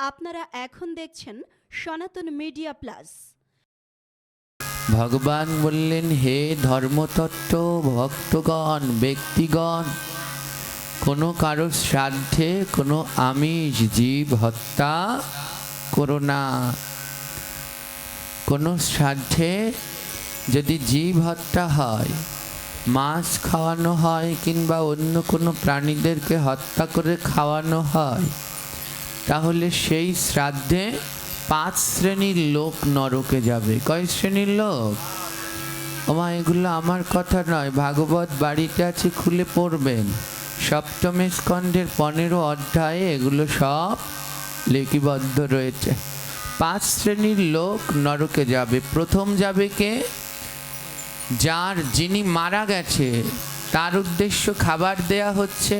আপনারা এখন দেখছেন সনাতন মিডিয়া প্লাস। ভগবান বললেন, হে ধর্মতত্ত্ব ভক্তগণ, ব্যক্তিগণ, কোনো কারো শ্রাদ্ধে কোনো আমিষ জীব হত্যা করো না। কোনো শ্রাদ্ধে যদি জীব হত্যা হয়, মাছ খাওয়ানো হয় কিংবা অন্য কোনো প্রাণীদেরকে হত্যা করে খাওয়ানো হয়, তাহলে সেই শ্রাদ্ধে 5 শ্রেণীর লোক নরকে যাবে। কয় শ্রেণীর লোক? ওমা, এগুলো আমার কথা নয়, ভাগবত বাড়িতে আছে, খুলে পড়বেন। সপ্তম স্কন্ধের 15 অধ্যায়ে এগুলো সব লিপিবদ্ধ রয়েছে। 5 শ্রেণীর লোক নরকে যাবে। প্রথম যাবে কে? যিনি মারা গেছে, তার উদ্দেশ্য খাবার দেয়া হচ্ছে,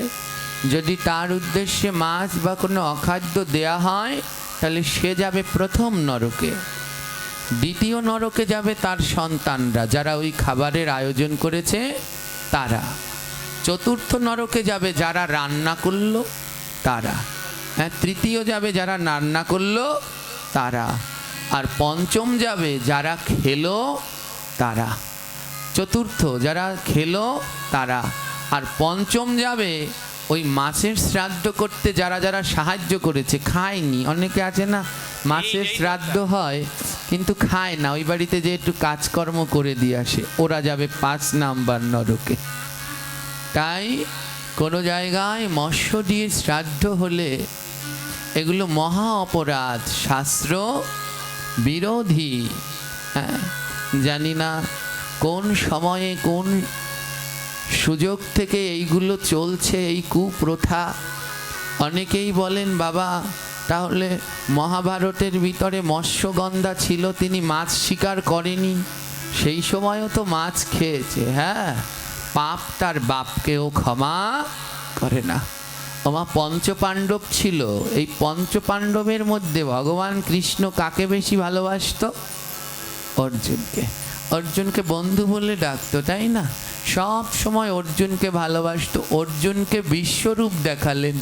যদি তার উদ্দেশ্যে মাছ বা কোনো অখাদ্য দেয়া হয় তাহলে সে যাবে প্রথম নরকে। দ্বিতীয় নরকে যাবে তার সন্তানরা, যারা ওই খাবারের আয়োজন করেছে তারা। চতুর্থ নরকে যাবে যারা রান্না করলো তারা। তৃতীয় যাবে যারা রান্না করলো তারা। আর পঞ্চম যাবে যারা খেলো তারা। চতুর্থ যারা খেলো তারা। আর পঞ্চম যাবে ওই মাছের শ্রাদ্ধ করতে যারা যারা সাহায্য করেছে, খায়নি। অনেকে আছে না, মাছের শ্রাদ্ধ হয় কিন্তু খায় না, ওই বাড়িতে যে একটু কাজকর্ম করে দিয়ে আসে, ওরা যাবে 5 নাম্বার নরকে। তাই কোনো জায়গায় মৎস্য দিয়ে শ্রাদ্ধ হলে এগুলো মহা অপরাধ, শাস্ত্র বিরোধী। জানি না কোন সময়ে কোন সুযোগ থেকে এইগুলো চলছে, এই কুপ্রথা। অনেকেই বলেন, বাবা তাহলে মহাভারতের ভিতরে মৎস্যগন্ধা ছিল, তিনি মাছ শিকার করেনি, সেই সময়ও তো মাছ খেয়েছে। হ্যাঁ, পাপ তার বাপকেও ক্ষমা করে না। ওমা, পঞ্চপাণ্ডব ছিল, এই পঞ্চপাণ্ডবের মধ্যে ভগবান কৃষ্ণ কাকে বেশি ভালোবাসতো? অর্জুনকে। অর্জুনকে বন্ধু বলে ডাকতো, তাই না? সব সময় অর্জুনকে ভালোবাসতো। অর্জুনকে বিশ্বরূপ দেখালেন।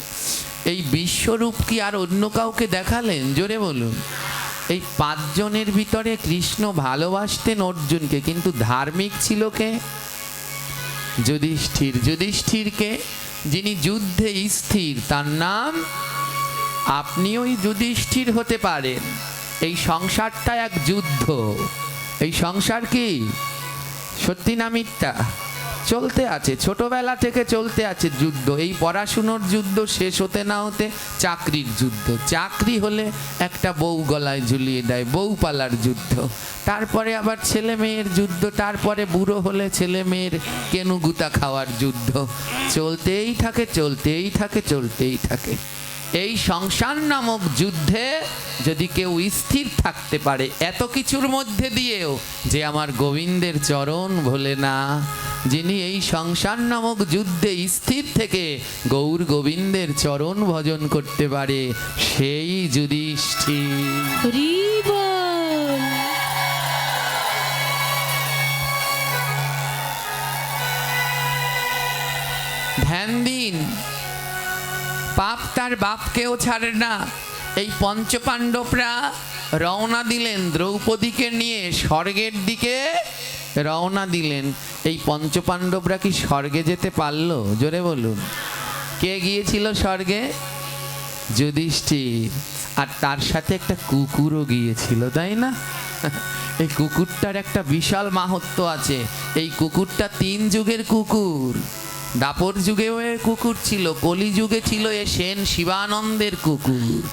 এই বিশ্বরূপ কি আর অন্য কাউকে দেখালেন? জোরে বলুন। এই 5 জনের ভিতরে কৃষ্ণ ভালোবাসতেন অর্জুনকে, কিন্তু ধার্মিক ছিল কে? যুধিষ্ঠির। যুধিষ্ঠিরকে, যিনি যুদ্ধে স্থির, তার নাম। আপনিও যুধিষ্ঠির হতে পারেন। এই সংসারটা এক যুদ্ধ। এই সংসার কি সত্যি না মিথ্যা? চলতে আছে, ছোটবেলা থেকে চলতে আছে যুদ্ধ। এই পড়াশুনোর যুদ্ধ শেষ হতে না হতে চাকরির যুদ্ধ। চাকরি হলে একটা বউ গলায় ঝুলিয়ে দেয়, বউ পালার যুদ্ধ। তারপরে আবার ছেলে মেয়ের যুদ্ধ। তারপরে বুড়ো হলে ছেলে মেয়ের কেনুগুতা খাওয়ার যুদ্ধ। চলতেই থাকে, চলতেই থাকে, চলতেই থাকে। এই সংসার নামক যুদ্ধে যদি কেউ স্থির থাকতে পারে এত কিছুর মধ্যে দিয়েও, যে আমার গোবিন্দের চরণ ভোলে না, যিনি এই সংসার নামক যুদ্ধে স্থির থেকে গৌর গোবিন্দের চরণ ভজন করতে পারে, সেই যুধিষ্ঠির। ধ্যান দিন, পাপ তার বাপকেও ছাড়ে না। এই পঞ্চপাণ্ডবরা রওনা দিলেন দ্রৌপদীকে নিয়ে স্বর্গের দিকে রওনা দিলেন। এই পঞ্চপাণ্ডবরা কি স্বর্গে যেতে পারলো? জোরে বলুন। কে গিয়েছিল স্বর্গে? যুধিষ্ঠির। আর তার সাথে একটা কুকুরও গিয়েছিল, তাই না? এই কুকুরটার একটা বিশাল মাহাত্ম্য আছে। এই কুকুরটা 3 যুগের কুকুর। দাপর যুগেও কুকুর ছিল, কলি যুগে ছিল এ সেন শিবানন্দের কুকুর।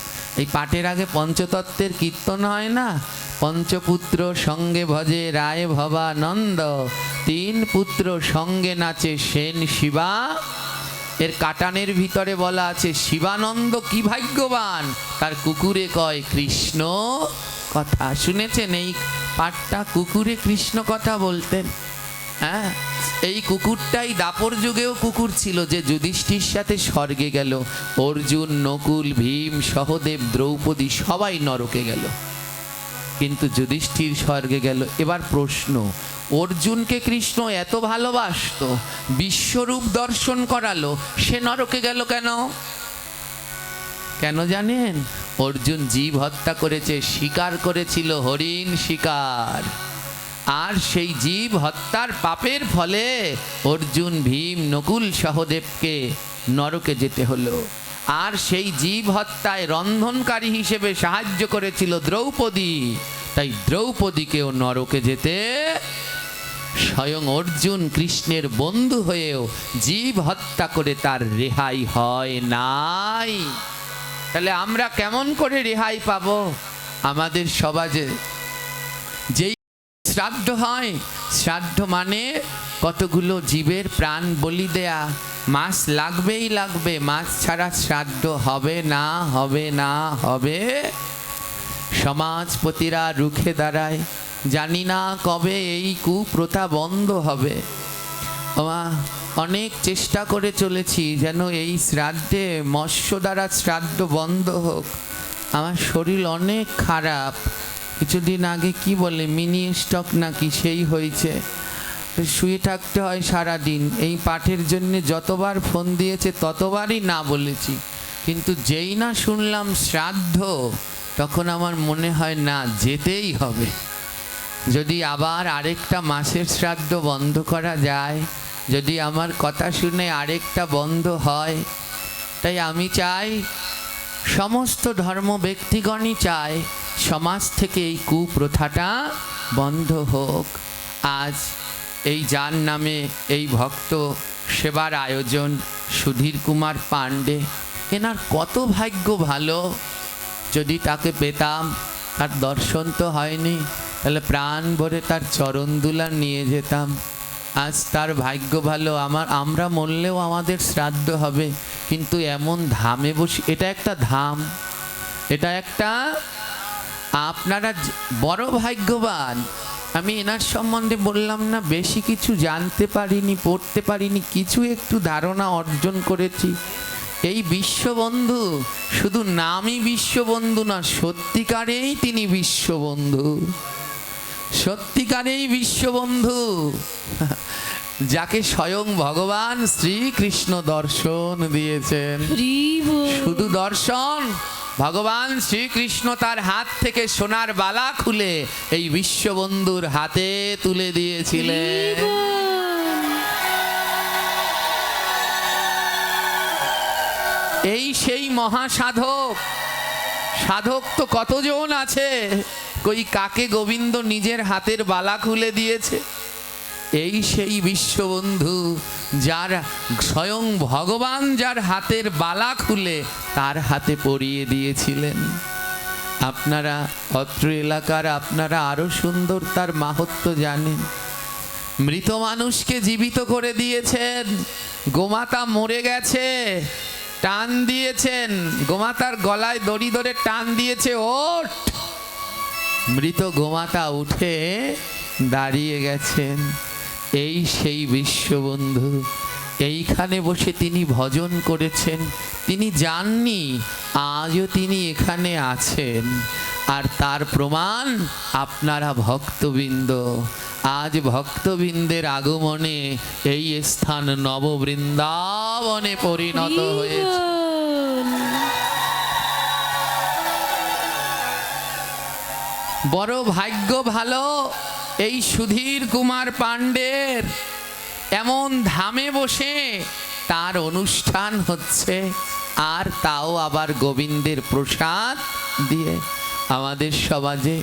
এই পাঠের আগে পঞ্চতত্ত্বের কীর্তন হয় না? পঞ্চপুত্র সঙ্গে ভজে রায় ভবানন্দ, 3 পুত্র সঙ্গে নাচে সেন শিবা। এর কাটানের ভিতরে বলা আছে, শিবানন্দ কি ভাগ্যবান, তার কুকুরে কয় কৃষ্ণ কথা। শুনেছেন এই পাঠটা? কুকুরে কৃষ্ণ কথা বলতেন। হ্যাঁ, এই কুকুরটাই দাপর যুগেও কুকুর ছিল, যে যুধিষ্ঠির সাথে স্বর্গে গেল। অর্জুন, নকুল, ভীম, সহদেব, দ্রৌপদী সবাই নরকে গেল, কিন্তু যুধিষ্ঠির স্বর্গে গেল। এবার প্রশ্ন, অর্জুনকে কৃষ্ণ এত ভালোবাসতো, বিশ্বরূপ দর্শন করালো, সে নরকে গেল কেন? কেন জানেন? অর্জুন জীব হত্যা করেছে, শিকার করেছিল হরিণ শিকার। আর সেই জীব হত্যার পাপের ফলে অর্জুন, ভীম, নকুল, সহদেবকে নরকে যেতে হলো। আর সেই জীব হত্যায় রন্ধনকারী হিসেবে সাহায্য করেছিল দ্রৌপদী, তাই দ্রৌপদীকেও নরকে যেতে, স্বয়ং অর্জুন কৃষ্ণের বন্ধু হয়েও জীব হত্যা করে তার রেহাই হয় নাই। তাহলে আমরা কেমন করে রেহাই পাবো? আমাদের সমাজে যেই শ্রাদ্ধ হয়, শ্রাদ্ধ মানে কতগুলো জীবের প্রাণ বলি দেয়া, মাছ লাগবেই লাগবে, মাছ ছাড়া শ্রাদ্ধ হবে না, হবে না, হবে। সমাজপতিরা রুখে দাঁড়ায়, জানি না কবে এই কুপ্রথা বন্ধ হবে। অনেক চেষ্টা করে চলেছি যেন এই শ্রাদ্ধে মৎস্য দ্বারা শ্রাদ্ধ বন্ধ হোক। আমার শরীর অনেক খারাপ, কিছুদিন আগে কি বলে মিনি স্টক নাকি সেই হয়েছে, শুয়ে থাকতে হয় সারাদিন। এই পাঠের জন্য যতবার ফোন দিয়েছে ততবারই না বলেছি, কিন্তু যেই না শুনলাম শ্রাদ্ধ, তখন আমার মনে হয় না যেতেই হবে। যদি আবার আরেকটা মাসের শ্রাদ্ধ বন্ধ করা যায়, যদি আমার কথা শুনে আরেকটা বন্ধ হয়, তাই আমি চাই, সমস্ত ধর্ম ব্যক্তিগণই চায় সমাজ থেকে এই কুপ্রথাটা বন্ধ হোক। আজ এই যার নামে এই ভক্ত সেবার আয়োজন, সুধীর কুমার পাণ্ডে, এনার কত ভাগ্য ভালো। যদি তাকে পেতাম, তার দর্শন তো হয়নি, তাহলে প্রাণ ভরে তার চরণ দুলা নিয়ে যেতাম। আজ তার ভাগ্য ভালো, আমরা মরলেও আমাদের শ্রাদ্ধ হবে, কিন্তু এমন ধামে বসে, এটা একটা ধাম, এটা একটা, আপনারা বড় ভাগ্যবান। আমি এনার সম্বন্ধে বললাম না, বেশি কিছু জানতে পারিনি, পড়তে পারিনি, কিছু একটু ধারণা অর্জন করেছি। এই বিশ্ববন্ধু শুধু নামই বিশ্ববন্ধু না, সত্যিকারেই তিনি বিশ্ববন্ধু, সত্যিকারেই বিশ্ববন্ধু, যাকে স্বয়ং ভগবান শ্রীকৃষ্ণ দর্শন দিয়েছেন। শুধু দর্শন, ভগবান শ্রীকৃষ্ণ তার হাত থেকে সোনার বালা খুলে এই বিশ্ববন্ধুর হাতে তুলে দিয়েছিলেন। এই সেই মহাসাধক। সাধক তো কতজন আছে, কই কাকে গোবিন্দ নিজের হাতের বালা খুলে দিয়েছে? এই সেই বিশ্ববন্ধু, যার স্বয়ং ভগবান যার হাতের বালা খুলে তার হাতে পরিয়ে দিয়েছিলেন। আপনারা অত্র এলাকার, আপনারা আরো সুন্দর তার মাহাত্ম্য জানেন। মৃত মানুষকে জীবিত করে দিয়েছেন। গোমাতা মরে গেছে, টান দিয়েছেন, গোমাতার গলায় দড়ি ধরে টান দিয়েছে, ওঠ। মৃত গোমাতা উঠে দাঁড়িয়ে গেছেন। এই সেই বিশ্ববন্ধু, এইখানে বসে তিনি ভজন করেছেন। তিনি যাননি, আজও তিনি এখানে আছেন। আর তার প্রমাণ আপনারা ভক্তবৃন্দ। আজ ভক্তবৃন্দের আগমনে এই স্থান নববৃন্দাবনে পরিণত হয়েছে। বড় ভাগ্য ভালো এই সুধীর কুমার পাণ্ডের, এমন ধামে বসে তার অনুষ্ঠান হচ্ছে, আর তাও আবার গোবিন্দের প্রসাদ দিয়ে। আমাদের সমাজে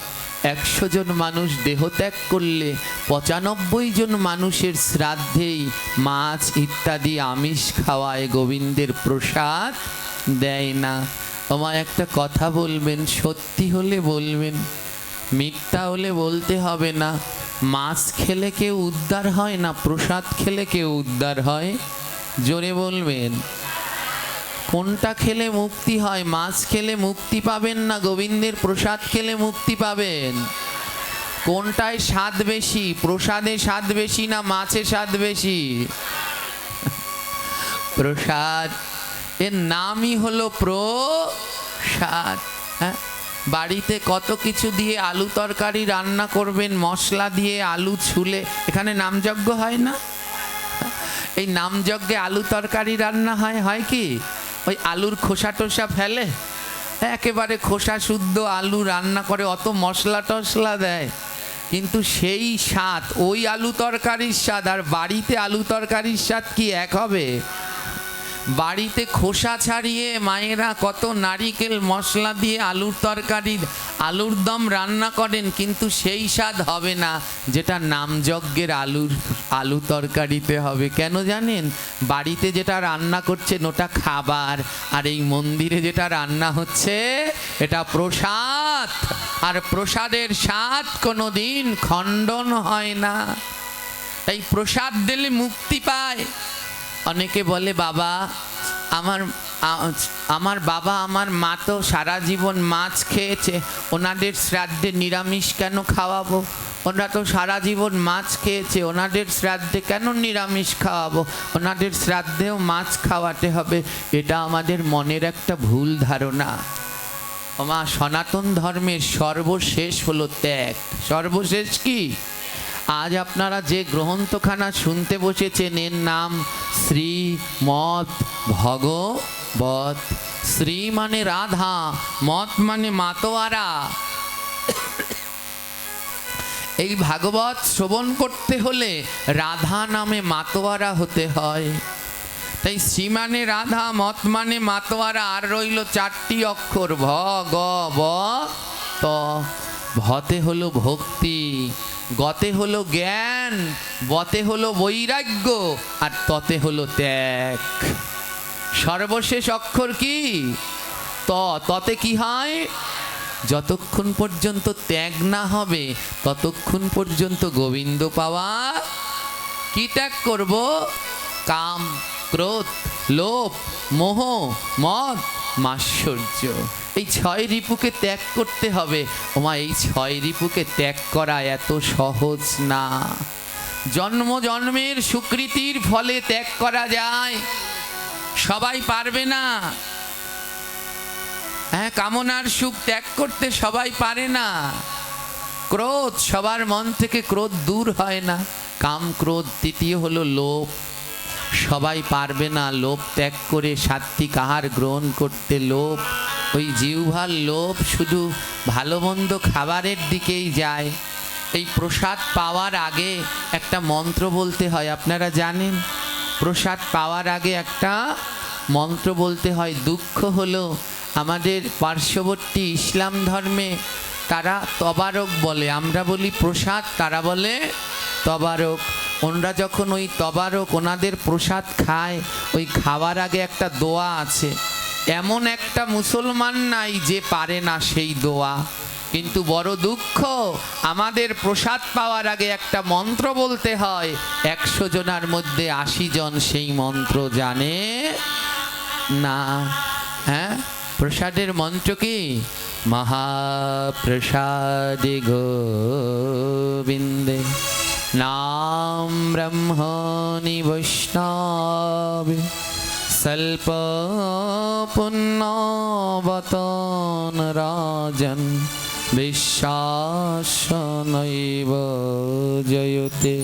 100 জন মানুষ দেহত্যাগ করলে 95 জন মানুষের শ্রাদ্ধেই মাছ ইত্যাদি আমিষ খাওয়ায়, গোবিন্দের প্রসাদ দেয় না। আমার একটা কথা বলবেন, সত্যি হলে বলবেন, মিথ্যা হলে বলতে হবে না। মাছ খেলে কেউ উদ্ধার হয় না, প্রসাদ খেলে কেউ উদ্ধার হয়? জোরে বলবেন, কোনটা খেলে মুক্তি হয়? মাছ খেলে মুক্তি পাবেন না গোবিন্দের প্রসাদ খেলে মুক্তি পাবেন? কোনটায় স্বাদ বেশি? প্রসাদে স্বাদ বেশি না মাছে স্বাদ বেশি? প্রসাদ, এর নামই হলো প্রসাদ। হ্যাঁ, বাড়িতে কত কিছু দিয়ে আলু তরকারি রান্না করবেন, মশলা দিয়ে আলু ছুলে, এখানে নামযজ্ঞ হয় না? এই নামযজ্ঞে আলু তরকারি রান্না হয়, হয় কি? ওই আলুর খোসা টোসা ফেলে, একেবারে খোসা শুদ্ধ আলু রান্না করে, অত মশলা টশলা দেয়, কিন্তু সেই স্বাদ, ওই আলু তরকারির স্বাদ আর বাড়িতে আলু তরকারির স্বাদ কি এক হবে? বাড়িতে খোসা ছাড়িয়ে মায়েরা কত নারিকেল মশলা দিয়ে আলুর তরকারি, আলুর দম রান্না করেন, কিন্তু সেই স্বাদ হবে না যেটা নামযজ্ঞের আলু তরকারিতে হবে। কেন জানেন? বাড়িতে যেটা রান্না করছেন ওটা খাবার, আর এই মন্দিরে যেটা রান্না হচ্ছে এটা প্রসাদ, আর প্রসাদের স্বাদ কোনোদিন খণ্ডন হয় না। তাই প্রসাদ দিলে মুক্তি পায়। অনেকে বলে, বাবা আমার বাবা আমার মা তো সারা জীবন মাছ খেয়েছে, ওনাদের শ্রাদ্ধে নিরামিষ কেন খাওয়াবো? ওনারা তো সারা জীবন মাছ খেয়েছে, ওনাদের শ্রাদ্ধে কেন নিরামিষ খাওয়াবো? ওনাদের শ্রাদ্ধেও মাছ খাওয়াতে হবে। এটা আমাদের মনের একটা ভুল ধারণা। মা, সনাতন ধর্মের সর্বশেষ হলো ত্যাগ। সর্বশেষ কি? আজ আপনারা যে গ্রন্থখানা শুনতে বসেছেন এর নাম শ্রীমৎ ভগবত। শ্রী মানে রাধা, মত মানে মাতোয়ারা। এই ভাগবত শ্রবণ করতে হলে রাধা নামে মাতোয়ারা হতে হয়। তাই শ্রী মানে রাধা, মত মানে মাতোয়ারা, আর রইল 4টি অক্ষর ভ গ ব ত। ভতে হলো ভক্তি, গতে হলো জ্ঞান, বতে হলো বৈরাগ্য, আর ততে হলো ত্যাগ। সর্বশেষ অক্ষর কি? ত। ততে কি হয়? যতক্ষণ পর্যন্ত ত্যাগ না হবে ততক্ষণ পর্যন্ত গোবিন্দ পাওয়া। কি ত্যাগ করব? কাম, ক্রোধ, লোভ, মোহ, মদ, মাৎসর্য। এই 6 রিপুকে ত্যাগ করতে হবে। ওমা, এই 6 রিপুকে ত্যাগ করা এত সহজ না। জন্ম জন্মের সুকৃতির ফলে ত্যাগ করা যায়, সবাই পারবে না। হ্যাঁ, কামনার সুখ ত্যাগ করতে সবাই পারে না। ক্রোধ, সবার মন থেকে ক্রোধ দূর হয় না। কাম, ক্রোধ, তৃতীয় হলো লোভ, সবাই পারবে না লোভ ত্যাগ করে সাত্বিক আহার গ্রহণ করতে। লোভ, ওই জিহ্বার লোভ শুধু ভালো মন্দ খাবারের দিকেই যায়। এই প্রসাদ পাওয়ার আগে একটা মন্ত্র বলতে হয়, আপনারা জানেন? প্রসাদ পাওয়ার আগে একটা মন্ত্র বলতে হয়। দুঃখ হলো আমাদের পার্শ্ববর্তী ইসলাম ধর্মে তারা তবারক বলে, আমরা বলি প্রসাদ, তারা বলে তবারক। ওনারা যখন ওই তবারক ওনাদের প্রসাদ খায়, ওই খাওয়ার আগে একটা দোয়া আছে। এমন একটা মুসলমান নাই যে পারে না সেই দোয়া। কিন্তু বড় দুঃখ, আমাদের প্রসাদ পাওয়ার আগে একটা মন্ত্র বলতে হয়। 100 জনের মধ্যে 80 জন সেই মন্ত্র জানে না। হ্যাঁ, প্রসাদের মন্ত্র কি? মহাপ্রসাদে গোবিন্দে নাম ব্রহ্মণি বৈষ্ণবে স্বল্প পুণ্যবতন রাজন বিশ্বাস নৈব জয়তে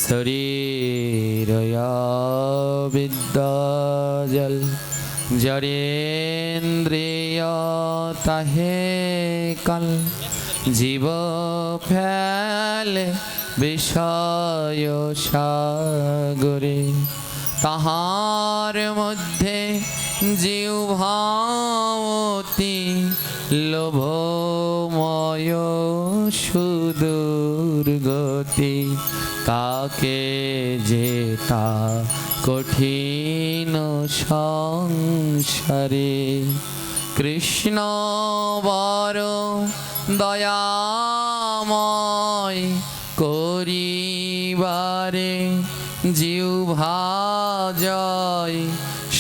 শরীরয়া বিদ্যাজল জরেন্দ্রিয় তাহে কল জীব ফেলে বিষয় সাগরে তাহার মধ্যে জিহ্বাবতী লোভময় সুদুর্গতি তাকে যেতা কঠিন সংসারে কৃষ্ণ বড় দয়াময় করিবারে জিহ্বা জয়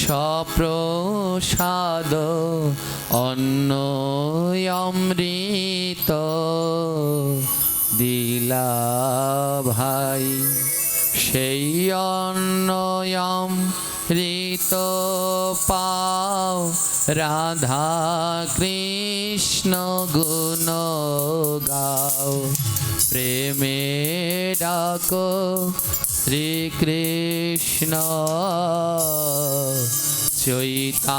সপ্রসাদ অন্ন অমৃত দিলা ভাই সেই অন্ন অমৃত পাও রাধা কৃষ্ণ গুণ গাও প্রেমে ডাকো শ্রীকৃষ্ণ চৈতন্যনিতা।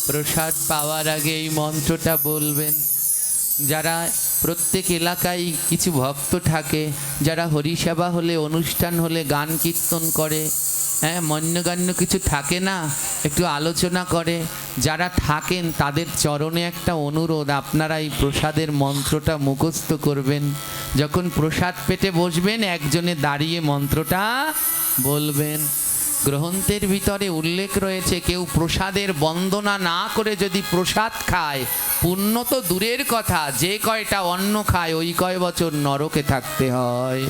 প্রসাদ পাওয়ার আগে এই মন্ত্রটা বলবেন। যারা প্রত্যেক এলাকায় কিছু ভক্ত থাকে, যারা হরিসেবা হলে, অনুষ্ঠান হলে গান কীর্তন করে, হ্যাঁ, মন্যগান্য কিছু থাকে না, একটু আলোচনা করে, যারা থাকেন তাদের চরণে একটা অনুরোধ, আপনারা এই প্রসাদের মন্ত্রটা মুখস্থ করবেন। যখন প্রসাদ পেটে বসবেন একজনে দাঁড়িয়ে মন্ত্রটা বলবেন। গ্রন্থের ভিতরে উল্লেখ রয়েছে, কেউ প্রসাদের বন্দনা না করে যদি প্রসাদ খায়, পুণ্য তো দূরের কথা, যে কয়টা অন্ন খায় ওই কয় বছর নরকে থাকতে হয়।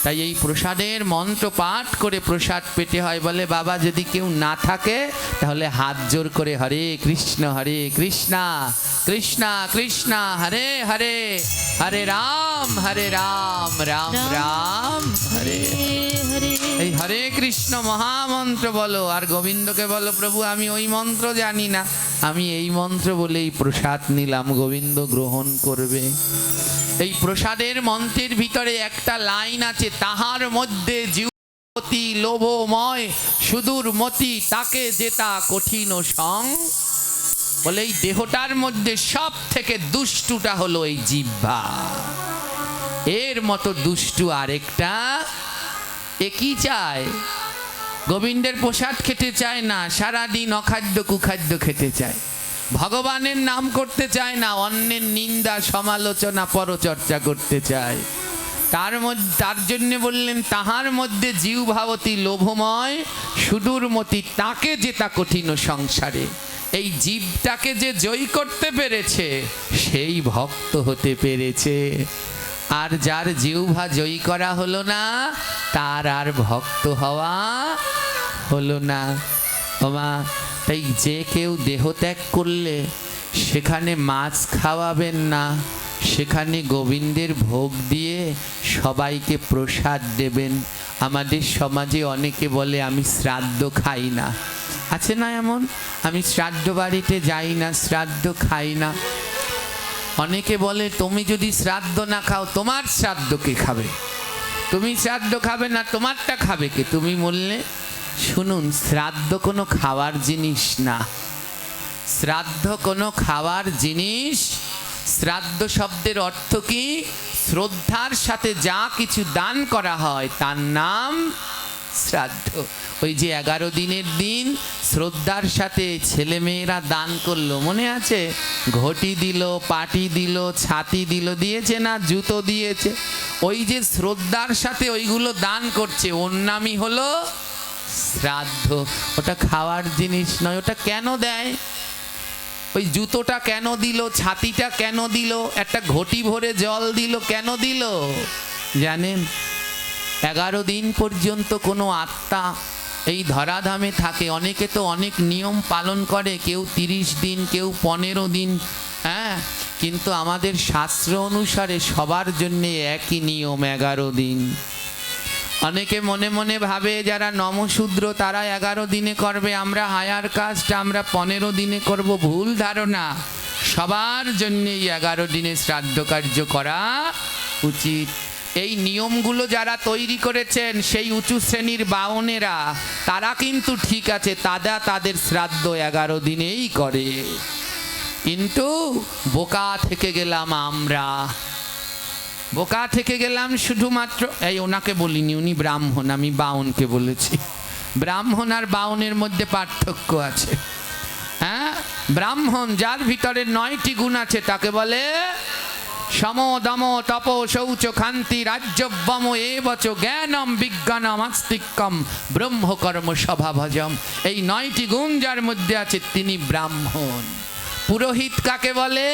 তাই এই প্রসাদের মন্ত্র পাঠ করে প্রসাদ পেতে হয়। বলে বাবা যদি কেউ না থাকে তাহলে হাত জোর করে হরে কৃষ্ণ কৃষ্ণ কৃষ্ণ হরে হরে, হরে রাম রাম রাম হরে হরে। এই হরে কৃষ্ণ মহামন্ত্র বলো, আর গোবিন্দকে বলো প্রভু আমি ওই মন্ত্র জানি না, আমি এই মন্ত্র বলেই প্রসাদ নিলাম, গোবিন্দ গ্রহণ করবে। এই প্রসাদের মন্ত্রের ভিতরে একটা লাইন আছে, তাহার মধ্যে জীবতি লোভময় সুদূর মতি, তাকে যেতা কঠিন সং। বলে এই দেহটার মধ্যে সব থেকে দুষ্টুটা হলো এই জিহ্বা, এর মতো দুষ্টু আরেকটা একই চায়। গোবিন্দের প্রসাদ খেতে চায় না, সারাদিন অখাদ্য কুখাদ্য খেতে চায়, ভগবানের নাম করতে চায় না, অন্যের নিন্দা সমালোচনা পরচর্চা করতে চায়। তার জন্য বললেন তাহার মধ্যে জিহ্বাবতী লোভময় সুদূরমতি, তাকে যেতা কঠিন সংসারে। এই জীবটাকে যে জয় করতে পেরেছে সেই ভক্ত হতে পেরেছে। আর যার জিহ্বা জয়ী করা হলো না তার আর ভক্ত হওয়া হলো না। ওমা, তাই যে কেউ দেহত্যাগ করলে সেখানে মাছ খাওয়াবেন না, সেখানে গোবিন্দের ভোগ দিয়ে সবাইকে প্রসাদ দেবেন। আমাদের সমাজে অনেকে বলে আমি শ্রাদ্ধ খাই না, আছে না এমন, আমি শ্রাদ্ধ বাড়িতে যাই না, শ্রাদ্ধ খাই না। অনেকে বলে তুমি যদি শ্রাদ্ধ না খাও তোমার শ্রাদ্ধ কে খাবে, তুমি শ্রাদ্ধ খাবে না তোমারটা খাবে কে? তুমি বললে শুনুন, শ্রাদ্ধ কোনো খাওয়ার জিনিস না, শ্রাদ্ধ কোনো খাওয়ার জিনিস। শ্রাদ্ধ শব্দের অর্থ কি? শ্রদ্ধার সাথে যা কিছু দান করা হয় তার নাম শ্রাদ্ধ। ওই যে 11 দিনের দিন শ্রদ্ধার সাথে ছেলেমেয়েরা দান করলো, মনে আছে? ঘটি দিল, পাটি দিল, ছাতি দিল, দিয়েছে না? জুতো দিয়েছে। ওই যে শ্রদ্ধার সাথে ওইগুলো দান করছে, ওর নামই হলো শ্রাদ্ধ। ওটা খাওয়ার জিনিস নয়। ওটা কেন দেয়? ওই জুতোটা কেন দিল, ছাতিটা কেন দিল, একটা ঘটি ভরে জল দিল, কেন দিল জানেন? 11 দিন পর্যন্ত কোনো আত্মা এই ধরাধামে থাকে। অনেকে তো অনেক নিয়ম পালন করে, কেউ 30 দিন, কেউ 15 দিন, হ্যাঁ, কিন্তু আমাদের শাস্ত্র অনুসারে সবার জন্যে একই নিয়ম, 11 দিন। অনেকে মনে মনে ভাবে যারা নমশূদ্র তারা 11 দিনে করবে, আমরা হায়ার কাস্ট, আমরা 15 দিনে করব। ভুল ধারণা। সবার জন্যেই 11 দিনে শ্রাদ্ধ কার্য করা উচিত। এই নিয়মগুলো যারা তৈরি করেছেন সেই উঁচু শ্রেণীর বাউনেরা, তারা কিন্তু ঠিক আছে, তাদের শ্রাদ্ধ 11 দিনেই করে। কিন্তু বোকা থেকে গেলাম আমরা, বোকা থেকে গেলাম শুধুমাত্র। এই ওনাকে বলিনি, উনি ব্রাহ্মণ, আমি বাউনকে বলেছি। ব্রাহ্মণ আর বাউনের মধ্যে পার্থক্য আছে। হ্যাঁ, ব্রাহ্মণ যার ভিতরে 9টি গুণ আছে তাকে বলে সম দম তপ শৌচ খান্তি রাজ্যবম এবচ জ্ঞানম বিজ্ঞানম আস্তিক্যম ব্রহ্মকর্ম স্বভাবজম। এই 9টি গুণ যার মধ্যে আছে তিনি ব্রাহ্মণ। পুরোহিত কাকে বলে?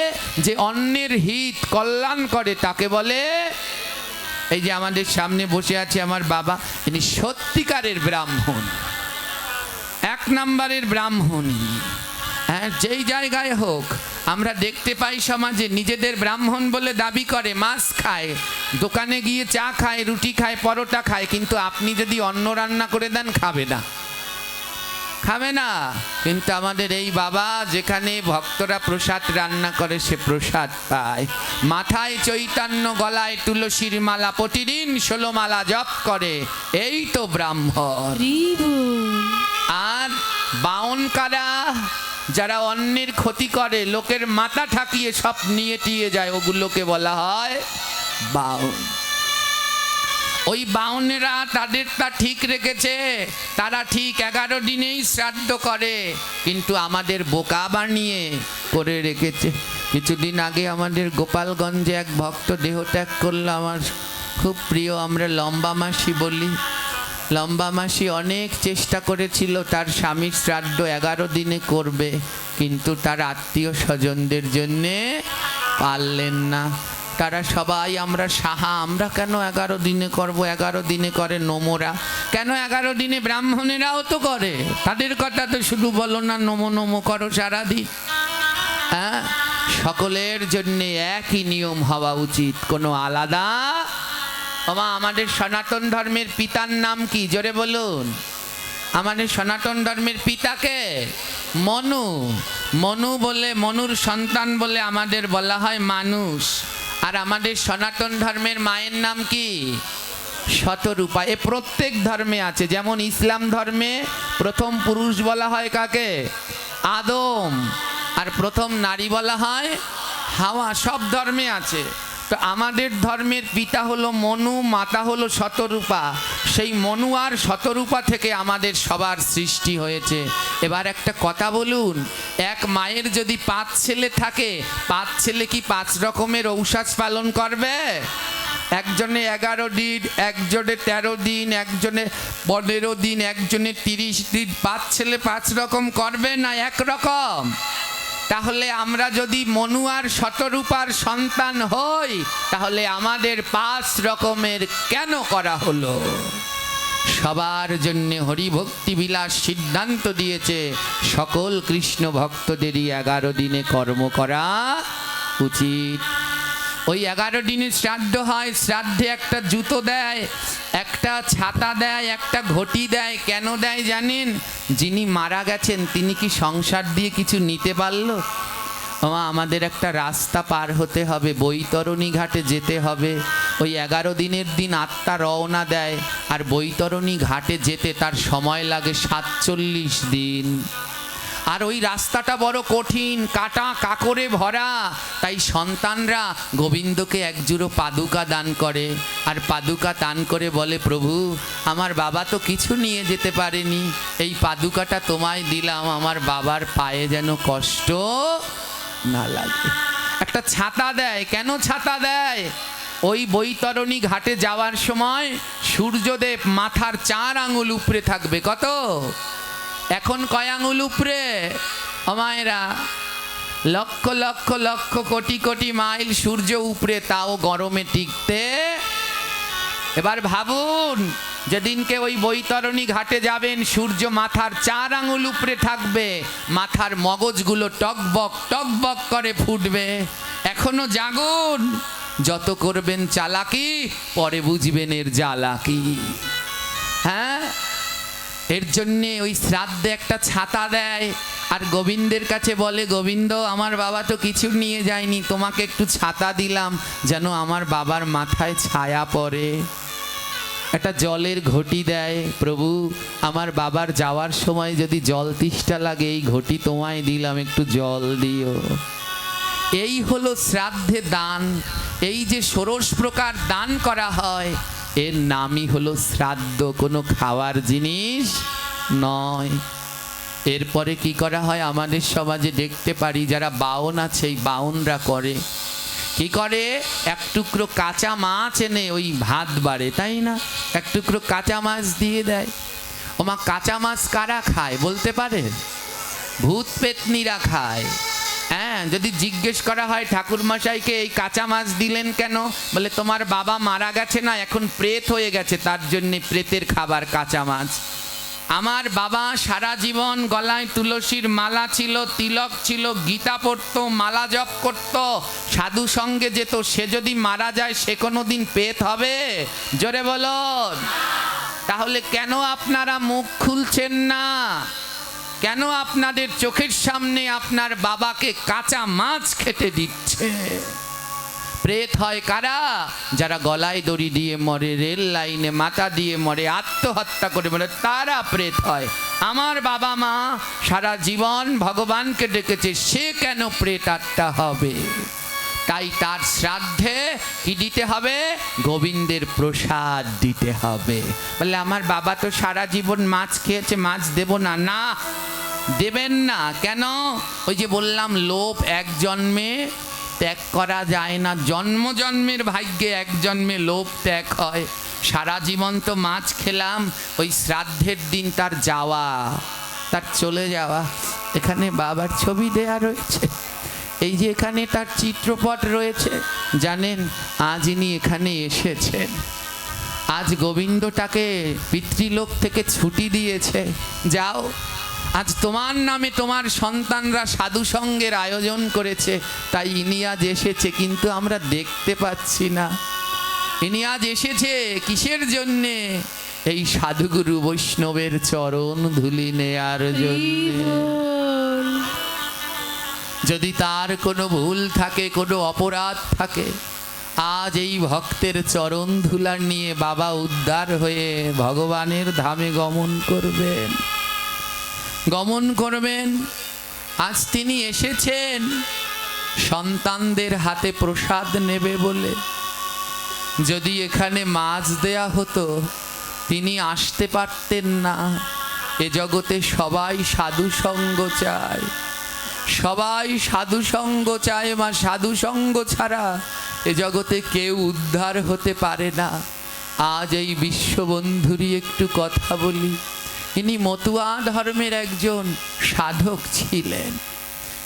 যে অন্যের হিত কল্যাণ করে তাকে বলে। এই যে আমাদের সামনে বসে আছে আমার বাবা, ইনি সত্যিকারের ব্রাহ্মণ, 1 নম্বরের ব্রাহ্মণ। হ্যাঁ, যেই জায়গায় হোক আমরা দেখতে পাই সমাজে নিজেদের ব্রাহ্মণ বলে দাবি করে, মাছ খায়, দোকানে গিয়ে চা খায়, রুটি খায়, পরোটা খায়, কিন্তু আপনি যদি অন্ন রান্না করে দেন খাবে না। খাবে না। কিন্তু আমাদের এই বাবা যেখানে ভক্তরা প্রসাদ রান্না করে সে প্রসাদ পায়। মাথায় চৈতন্য, গলায় তুলসীর মালা, প্রতিদিন 16 মালা জপ করে, এই তো ব্রাহ্মণ। আর বাউন কারা? যারা অন্যের ক্ষতি করে, লোকের মাথা ঠাকিয়ে সব নিয়ে টিয়ে যায়, ওগুলোকে বলা হয় বাউন। ওই বাউনেরা তাদেরটা ঠিক রেখেছে, তারা ঠিক 11 দিনেই শ্রাদ্ধ করে, কিন্তু আমাদের বোকা বানিয়ে করে রেখেছে। কিছুদিন আগে আমাদের গোপালগঞ্জে এক ভক্ত দেহত্যাগ করলো, আমার খুব প্রিয়, আমরা লম্বা মাসি বলি। লম্বা মাসি অনেক চেষ্টা করেছিল তার স্বামীর শ্রাদ্ধ 11 দিনে করবে, কিন্তু তার আত্মীয় স্বজনদের জন্যে পারলেন না। তারা সবাই আমরা সাহা, আমরা কেন 11 দিনে করব? 11 দিনে করে নোমরা, কেন 11 দিনে ব্রাহ্মণেরাও তো করে, তাদের কথা তো শুধু বলো না, নোমো নোমো করো সারাদিন। হ্যাঁ, সকলের জন্যে একই নিয়ম হওয়া উচিত, কোনো আলাদা। আমাদের সনাতন ধর্মের পিতার নাম কি? জোরে বলুন। আমাদের সনাতন ধর্মের পিতাকে মনু। মনু বলে, মনুর সন্তান বলে আমাদের বলা হয় মানুষ। আর আমাদের সনাতন ধর্মের মায়ের নাম কি? শতরূপা। এ প্রত্যেক ধর্মে আছে। যেমন ইসলাম ধর্মে প্রথম পুরুষ বলা হয় কাকে? আদম। আর প্রথম নারী বলা হয় হাওয়া। সব ধর্মে আছে। তো আমাদের ধর্মের পিতা হলো মনু, মাতা হলো শতরূপা। সেই মনু আর শতরূপা থেকে আমাদের সবার সৃষ্টি হয়েছে। এবার একটা কথা বলুন, এক মায়ের যদি 5 ছেলে থাকে, 5 ছেলে কি 5 রকমের ঔষধ পালন করবে? একজনে 11 দিন, একজনে 13 দিন, একজনে 15 দিন, একজনে 30 দিন। 5 ছেলে 5 রকম করবে না এক রকম? তাহলে আমরা যদি মনু আর শতরূপার সন্তান হই, তাহলে আমাদের 5 রকমের কেন করা হলো? সবার জন্য হরিভক্তি বিলাস সিদ্ধান্ত দিয়েছে সকল কৃষ্ণ ভক্তদেরই 11 দিনে কর্ম করা উচিত। ওই 11 দিনে শ্রাদ্ধ হয়। শ্রাদ্ধে একটা জুতো দেয়, একটা ছাতা দেয়, একটা ঘটি দেয়। কেন দেয় জানেন? যিনি মারা গেছেন তিনি কি সংসার দিয়ে কিছু নিতে পারলো? আমাদের একটা রাস্তা পার হতে হবে, বৈতরণী ঘাটে যেতে হবে। ওই 11 দিনের দিন আত্মা রওনা দেয়, আর বৈতরণী ঘাটে যেতে তার সময় লাগে 47 দিন। আর ওই রাস্তাটা বড় কঠিন, কাটা কাকরে ভরা। তাই সন্তানরা গোবিন্দকে 1 জোড়ো পাদুকা দান করে, আর পাদুকা দান করে বলে, প্রভু আমার বাবা তো কিছু নিয়ে যেতে পারেনি, এই পাদুকাটা তোমায় দিলাম, আমার বাবার পায়ে যেন কষ্ট না লাগে। একটা ছাতা দেয়। কেন ছাতা দেয়? ওই বৈতরণী ঘাটে যাওয়ার সময় সূর্যদেব মাথার 4 আঙুল উপরে থাকবে। কত? এখন কয় আঙুল উপরে? মায়েরা, লক্ষ লক্ষ লক্ষ কোটি কোটি মাইল সূর্য উপরে, তাও গরমে টিকতে। এবার ভাবুন, যেদিনকে ওই বৈতরণী ঘাটে যাবেন, সূর্য মাথার 4 আঙুল উপরে থাকবে, মাথার মগজগুলো টকবক টকবক করে ফুটবে। এখনো জাগুন, যত করবেন চালাকি, পরে বুঝবেন এর জ্বালাকি। হ্যাঁ, এর জন্যে ওই শ্রাদ্ধে একটা ছাতা দেয়, আর গোবিন্দের কাছে বলে, গোবিন্দ আমার বাবা তো কিছু নিয়ে যায়নি, তোমাকে একটু ছাতা দিলাম যেন আমার বাবার মাথায় ছায়া পড়ে। একটা জলের ঘটি দেয়, প্রভু আমার বাবার যাওয়ার সময় যদি জল তেষ্টা লাগে, এই ঘটি তোমায় দিলাম, একটু জল দিও। এই হলো শ্রাদ্ধে দান। এই যে 16 প্রকার দান করা হয়, এর নামই হলো শ্রাদ্ধ, কোনো খাওয়ার জিনিস নয়। এরপরে কি করা হয়? আমাদের সমাজে দেখতে পারি যারা বাউন আছে, এই বাউনরা করে কি করে? 1 টুকরো কাঁচা মাছ এনে ওই ভাত বাড়ে, তাই না? 1 টুকরো কাঁচা মাছ দিয়ে দেয়। ওমা, কাঁচা মাছ কারা খায় বলতে পারে? ভূত পেতনিরা খায়। হ্যাঁ, যদি জিজ্ঞেস করা হয় ঠাকুরমশাইকে এই কাঁচা মাছ দিলেন কেন, বলে তোমার বাবা মারা গেছে না, এখন প্রেত হয়ে গেছে, তার জন্যে প্রেতের খাবার কাঁচা মাছ। আমার বাবা সারা জীবন গলায় তুলসীর মালা ছিল, তিলক ছিল, গীতা পড়তো, মালা জপ করত, সাধু সঙ্গে যেত, সে যদি মারা যায় সে কোনো দিন প্রেত হবে? জোরে বলুন। তাহলে কেন আপনারা মুখ খুলছেন না? কেন আপনাদের চোখের সামনে আপনার বাবাকে কাঁচা মাছ খেতে দিচ্ছে? প্রেত হয় কারা? যারা গলায় দড়ি দিয়ে মরে, রেল লাইনে মাথা দিয়ে মরে, আত্মহত্যা করে মরে, তারা প্রেত হয়। আমার বাবা মা সারা জীবন ভগবানকে ডেকেছে, সে কেন প্রেত আত্মা হবে? তাই তার শ্রাদ্ধে কি দিতে হবে? গোবিন্দের প্রসাদ দিতে হবে। বলে আমার বাবা তো সারা জীবন মাছ খেয়েছে, মাছ দেব না? না, দেবেন না। কেন? ওই যে বললাম, লোভ এক জন্মে ত্যাগ করা যায় না, জন্ম জন্মের ভাগ্যে এক জন্মে লোভ ত্যাগ হয়। সারা জীবন তো মাছ খেলাম, ওই শ্রাদ্ধের দিন তার যাওয়া, তার চলে যাওয়া। এখানে বাবার ছবি দেয়া রয়েছে, এই যে এখানে তার চিত্রপট রয়েছে। জানেন, আজ ইনি এখানে এসেছেন, আজ গোবিন্দটাকে পিতৃলোক থেকে ছুটি দিয়েছে, যাও আজ তোমার নামে তোমার সন্তানরা সাধু সঙ্গের আয়োজন করেছে, তাই ইনি আজ এসেছে। কিন্তু আমরা দেখতে পাচ্ছি না। ইনি আজ এসেছে কিসের জন্যে? এই সাধুগুরু বৈষ্ণবের চরণ ধুলি নেয়ার জন্য। যদি তার কোনো ভুল থাকে, কোনো অপরাধ থাকে, আজ এই ভক্তের চরণ ধুলা নিয়ে বাবা উদ্ধার হয়ে ভগবানের ধামে গমন করবেন, গমন করবেন। আজ তিনি এসেছেন সন্তানদের হাতে প্রসাদ নেবে বলে। যদি এখানে মাছ দেয়া হতো, তিনি আসতে পারতেন না। এ জগতে সবাই সাধু সঙ্গ চায়, সবাই সাধু সঙ্গ চায় মা। সাধু সঙ্গ ছাড়া এ জগতে কেউ উদ্ধার হতে পারে না। আজ এই বিশ্ববন্ধুরই একটু কথা বলি। ইনি মতুয়া ধর্মের একজন সাধক ছিলেন,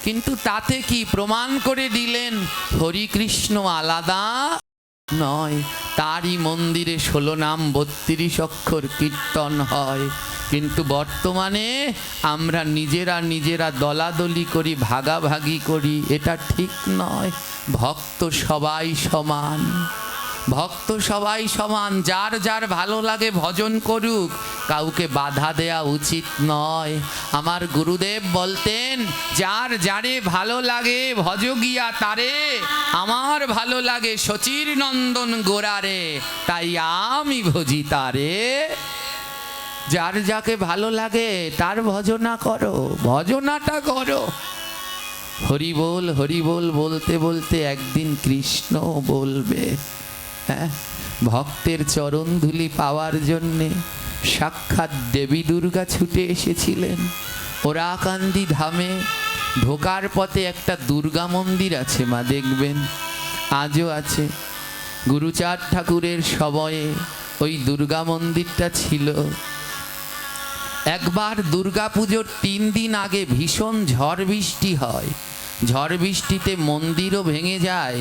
কিন্তু তাতে কি প্রমাণ করে দিলেন হরিকৃষ্ণ আলাদা নয়। তারই মন্দিরে 16 নাম 32 অক্ষর কীর্তন হয়। কিন্তু বর্তমানে আমরা নিজেরা দলাদলি করি, ভাগাভাগি করি, এটা ঠিক নয়। ভক্ত সবাই সমান, ভক্ত সবাই সমান। যার যার ভালো লাগে ভজন করুক, কাউকে বাধা দেয়া উচিত নয়। আমার গুরুদেব বলতেন, যার যারে ভালো লাগে ভজ গিয়া তারে, আমার ভালো লাগে শচীর নন্দন গোরারে, তাই আমি ভজি তারে। যার যাকে ভালো লাগে তার ভজনা করো, ভজনাটা করো। হরি বল হরি বল বলতে বলতে একদিন কৃষ্ণ বলবে। হ্যাঁ, ভক্তের চরণ ধুলি পাওয়ার জন্যে সাক্ষাৎ দেবী দুর্গা ছুটে এসেছিলেন ওরাকান্দি ধামে। ঢোকার পথে একটা দুর্গা মন্দির আছে মা, দেখবেন আজও আছে। গুরুচাঁদ ঠাকুরের সময়ে ওই দুর্গা মন্দিরটা ছিল। একবার দুর্গা পুজোর 3 দিন আগে ভীষণ ঝড় বৃষ্টি হয়। ঝড় বৃষ্টিতে মন্দিরও ভেঙে যায়,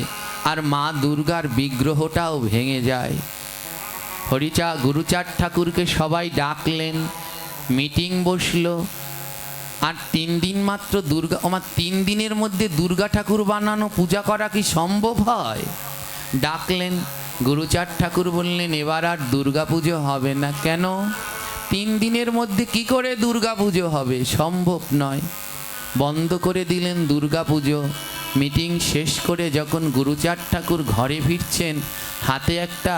আর মা দুর্গার বিগ্রহটাও ভেঙে যায়। গুরুচাঁদ ঠাকুরকে সবাই ডাকলেন, মিটিং বসলো। আর 3 দিন মাত্র দুর্গা, আমার 3 দিনের মধ্যে দুর্গা ঠাকুর বানানো, পূজা করা কি সম্ভব হয়? ডাকলেন। গুরুচাঁদ ঠাকুর বললেন, এবার আর দুর্গা পুজো হবে না। কেন? 3 দিনের মধ্যে কি করে দুর্গা পুজো হবে? সম্ভব নয়। বন্ধ করে দিলেন দুর্গা পুজো। মিটিং শেষ করে যখন গুরুচাঁদ ঠাকুর ঘরে ফিরছেন, হাতে একটা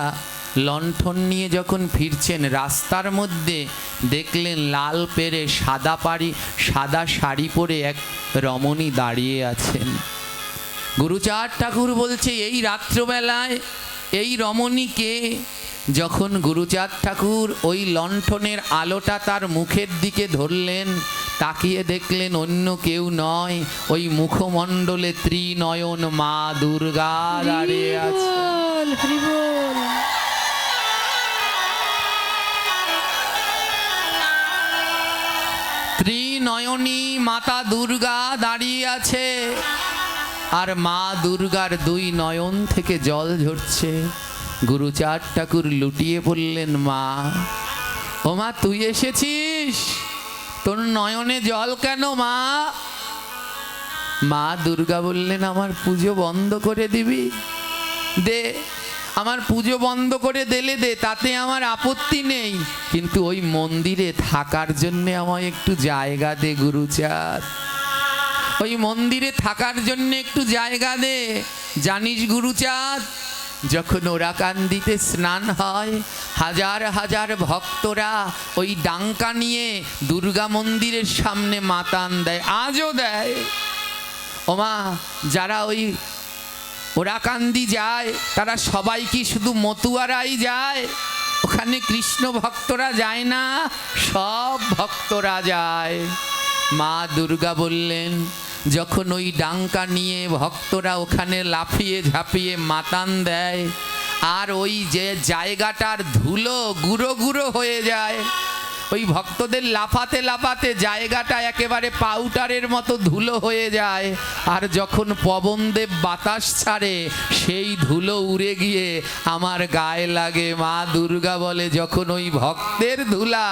লণ্ঠন নিয়ে যখন ফিরছেন, রাস্তার মধ্যে দেখলেন লাল পেরে সাদা শাড়ি পরে এক রমণী দাঁড়িয়ে আছেন। গুরুচাঁদ ঠাকুর বলছে, এই রাত্রবেলায় এই রমণীকে? যখন গুরুচাঁদ ঠাকুর ওই লণ্ঠনের আলোটা তার মুখের দিকে ধরলেন, তাকিয়ে দেখলেন অন্য কেউ নয়, ওই মুখমণ্ডলে ত্রিনয়ন মা দুর্গা দাঁড়িয়ে আছে। ত্রিনয়নী মাতা দুর্গা দাঁড়িয়ে আছে, আর মা দুর্গার 2 নয়ন থেকে জল ঝরছে। গুরুচাঁদ ঠাকুর লুটিয়ে পড়লেন, মা, ও মা, তুই এসেছিস? তোর নয়নে জল কেন মা? মা দুর্গা বললেন, আমার পুজো বন্ধ করে দিবি? দে, আমার পুজো বন্ধ করে দিলে দে, তাতে আমার আপত্তি নেই, কিন্তু ওই মন্দিরে থাকার জন্যে আমায় একটু জায়গা দে গুরুচাঁদ, ওই মন্দিরে থাকার জন্য একটু জায়গা দে। জানিস গুরুচাঁদ, যখন ওরাকান্দিতে স্নান হয় হাজার হাজার ভক্তরা ওই ডাঙ্কা নিয়ে দুর্গা মন্দিরের সামনে মাতান দেয়, আজও দেয়। ওমা, যারা ওই ওরাকান্দি যায় তারা সবাই কি শুধু মতুয়ারাই যায়? ওখানে কৃষ্ণ ভক্তরা যায় না, সব ভক্তরা যায়। মা দুর্গা বললেন, যখন ওই ডাঙ্কা নিয়ে ভক্তরা ওখানে লাফিয়ে ঝাঁপিয়ে মাতান দেয় আর ওই যে জায়গাটার ধুলো গুঁড়ো গুঁড়ো হয়ে যায়, ওই ভক্তদের লাফাতে লাফাতে জায়গাটা একেবারে পাউডারের মতো ধুলো হয়ে যায়, আর যখন পবনদেব বাতাস ছাড়ে সেই ধুলো উড়ে গিয়ে আমার গায়ে লাগে। মা দুর্গা বলে, যখন ওই ভক্তের ধুলা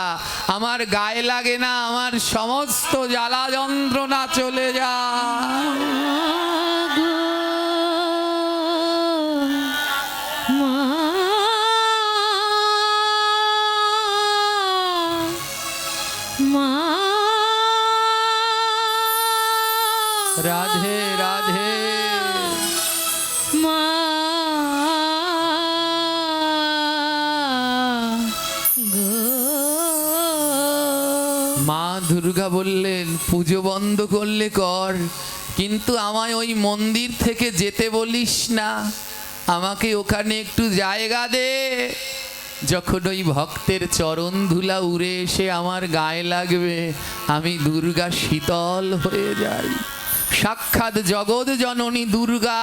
আমার গায়ে লাগে না, আমার সমস্ত জ্বালা যন্ত্রণা চলে যায়। রাধে রাধে। মা দুর্গা বললেন, পুজো বন্ধ করলে কর, কিন্তু আমায় ওই মন্দির থেকে যেতে বলিস না, আমাকে ওখানে একটু জায়গা দে। যখন ওই ভক্তের চরণ ধুলা উড়ে এসে আমার গায়ে লাগবে, আমি দুর্গা শীতল হয়ে যাই। সাক্ষাৎ জগৎ জননী দুর্গা,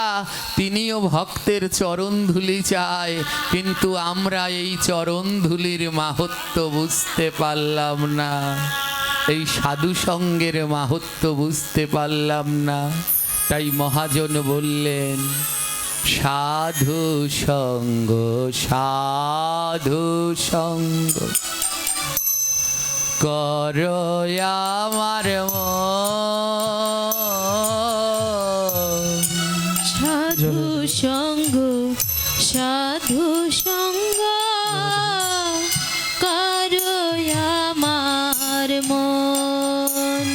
তিনিও ভক্তের চরণ ধুলি চায়, কিন্তু আমরা এই চরণ ধুলির মাহাত্ম্য বুঝতে পারলাম না, এই সাধু সঙ্গের মাহাত্ম্য বুঝতে পারলাম না। তাই মহাজন বললেন, সাধু সঙ্গ সাধু সঙ্গ করো আমার সাধু সঙ্গ সাধু সঙ্গ করো আমার মন।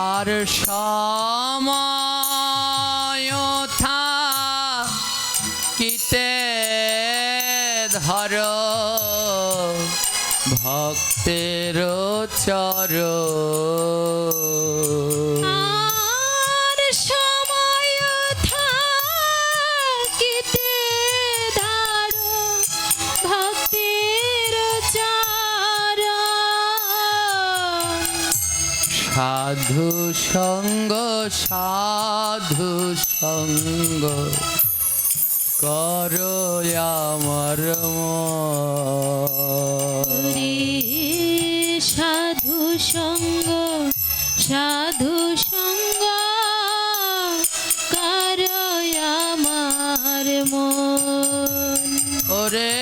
আর সময় থাকিতে ধরো ভক্তের চরণ। আর সময় থাকিতে ধরো ভক্তের চরণ। সাধু সঙ্গ সাধু সঙ্গ করো আমার মন। সাধু সঙ্গ সাধু সঙ্গ করো আমার মন। ওরে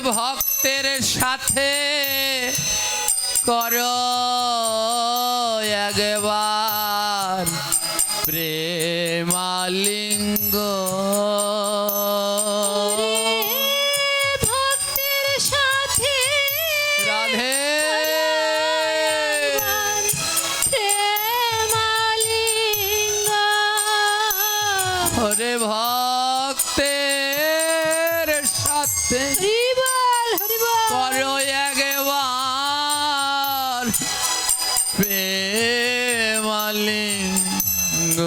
ভক্তের সাথে করো একবার প্রেমালিঙ্গ। ভক্তের সাথে রাধে প্রেমালিঙ্গ। ওরে ভক্তের সাথে হরিবল হরিবল করো একবার প্রেমালিঙ্গ।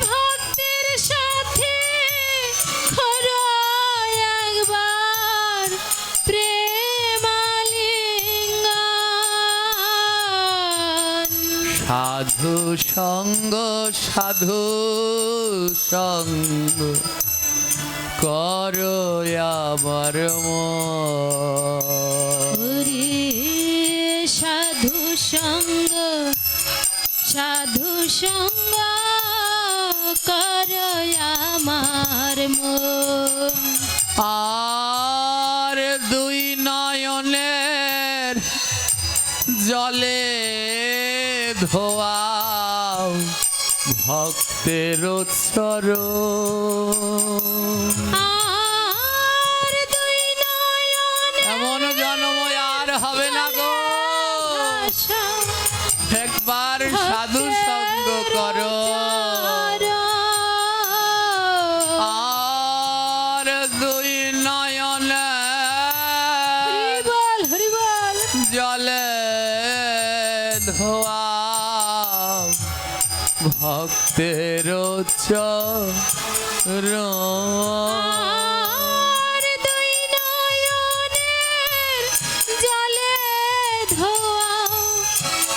ভক্তের সাথে করো একবার প্রেমালিঙ্গ। সাধু সঙ্গ সাধু সঙ্গ করো আমার মন। হরি সাধু সঙ্গ সাধু সঙ্গ করো আমার মন। আর দুই নয়নের জলে ধোয়াও ভক্তের চরণ। আর দুই নয়নে এমন জন্ম আর হবে না গো, ভাষা একবার সাধু সঙ্গ করো। আর দুই নয়নে হরিবল হরিবল জলে ধোয়া ভক্তের চরণ। আর দুই নয়নের জলে ধোয়া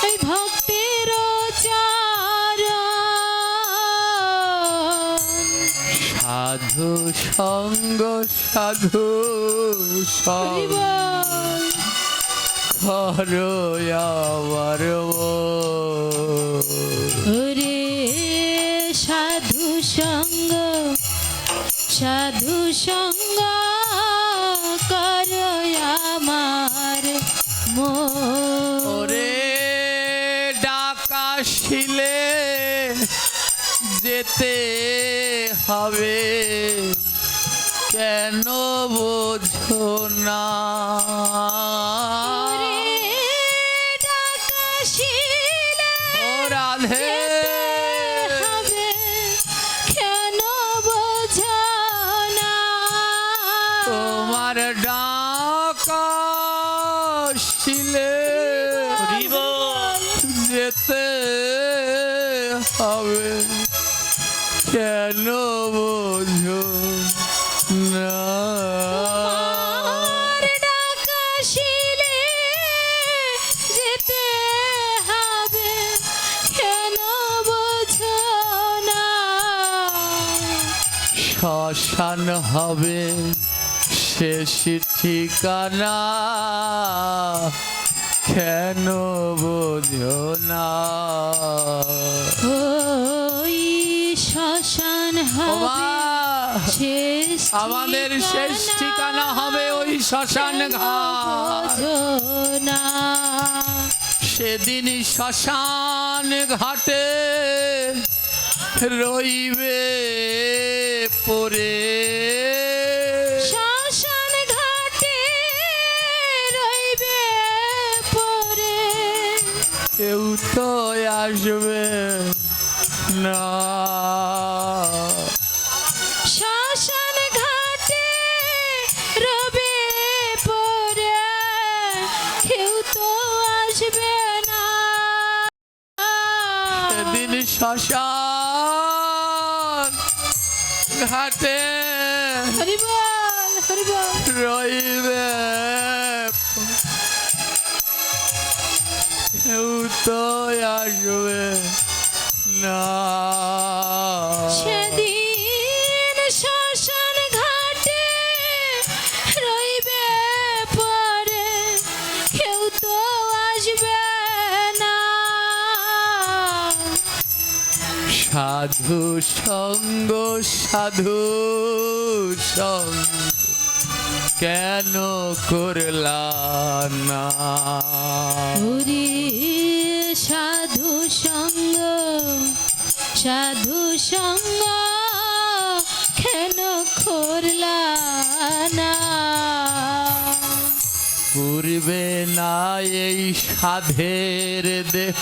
এই ভক্তের চরণ। সাধু সঙ্গ সাধু সঙ্গ হরিবল করো আমার মন। ওরে সাধু সঙ্গ সাধু সঙ্গ করো আমার মন। ওরে ডাকাশিলে যেতে হবে, কেন বোঝো না? ওরে ডাকাশিলে ও রাধে হবে, কেন বোঝো না? তোমার ডাকাশিলে যেতে হবে, কেন বোঝো না? আর ডাকাশিলে যেতে হবে, কেন বোঝো না? শ্মশান হবে শেষ ঠিকানা, কেন বোঝো না? ওই শ্মশান ওমা, হবে শেষ আমাদের শেষ ঠিকানা হবে ওই শ্মশান ঘাট। বোঝো না? সেদিন শ্মশান ঘাটে রইবে পড়ে, শ্মশান ঘাটে রইবে পড়ে, কেউ তো আসবে না। শ্মশান ঘাটে রবে পড়ে, কেউ তো আসবে না। সেদিন শ্মশান ঘাটে হরিবল হরিবল রইবে, কেউ তো আসবে না। সেদিন শ্মশান ঘাটে রইবে পড়ে, কেউ তো আসবে না। সাধু সঙ্গ সাধু সঙ্গ কেন করলা না? ওরে সাধু সঙ্গ সাধু সঙ্গ কেন করলা না? পূর্বে না এই সাধের দেহ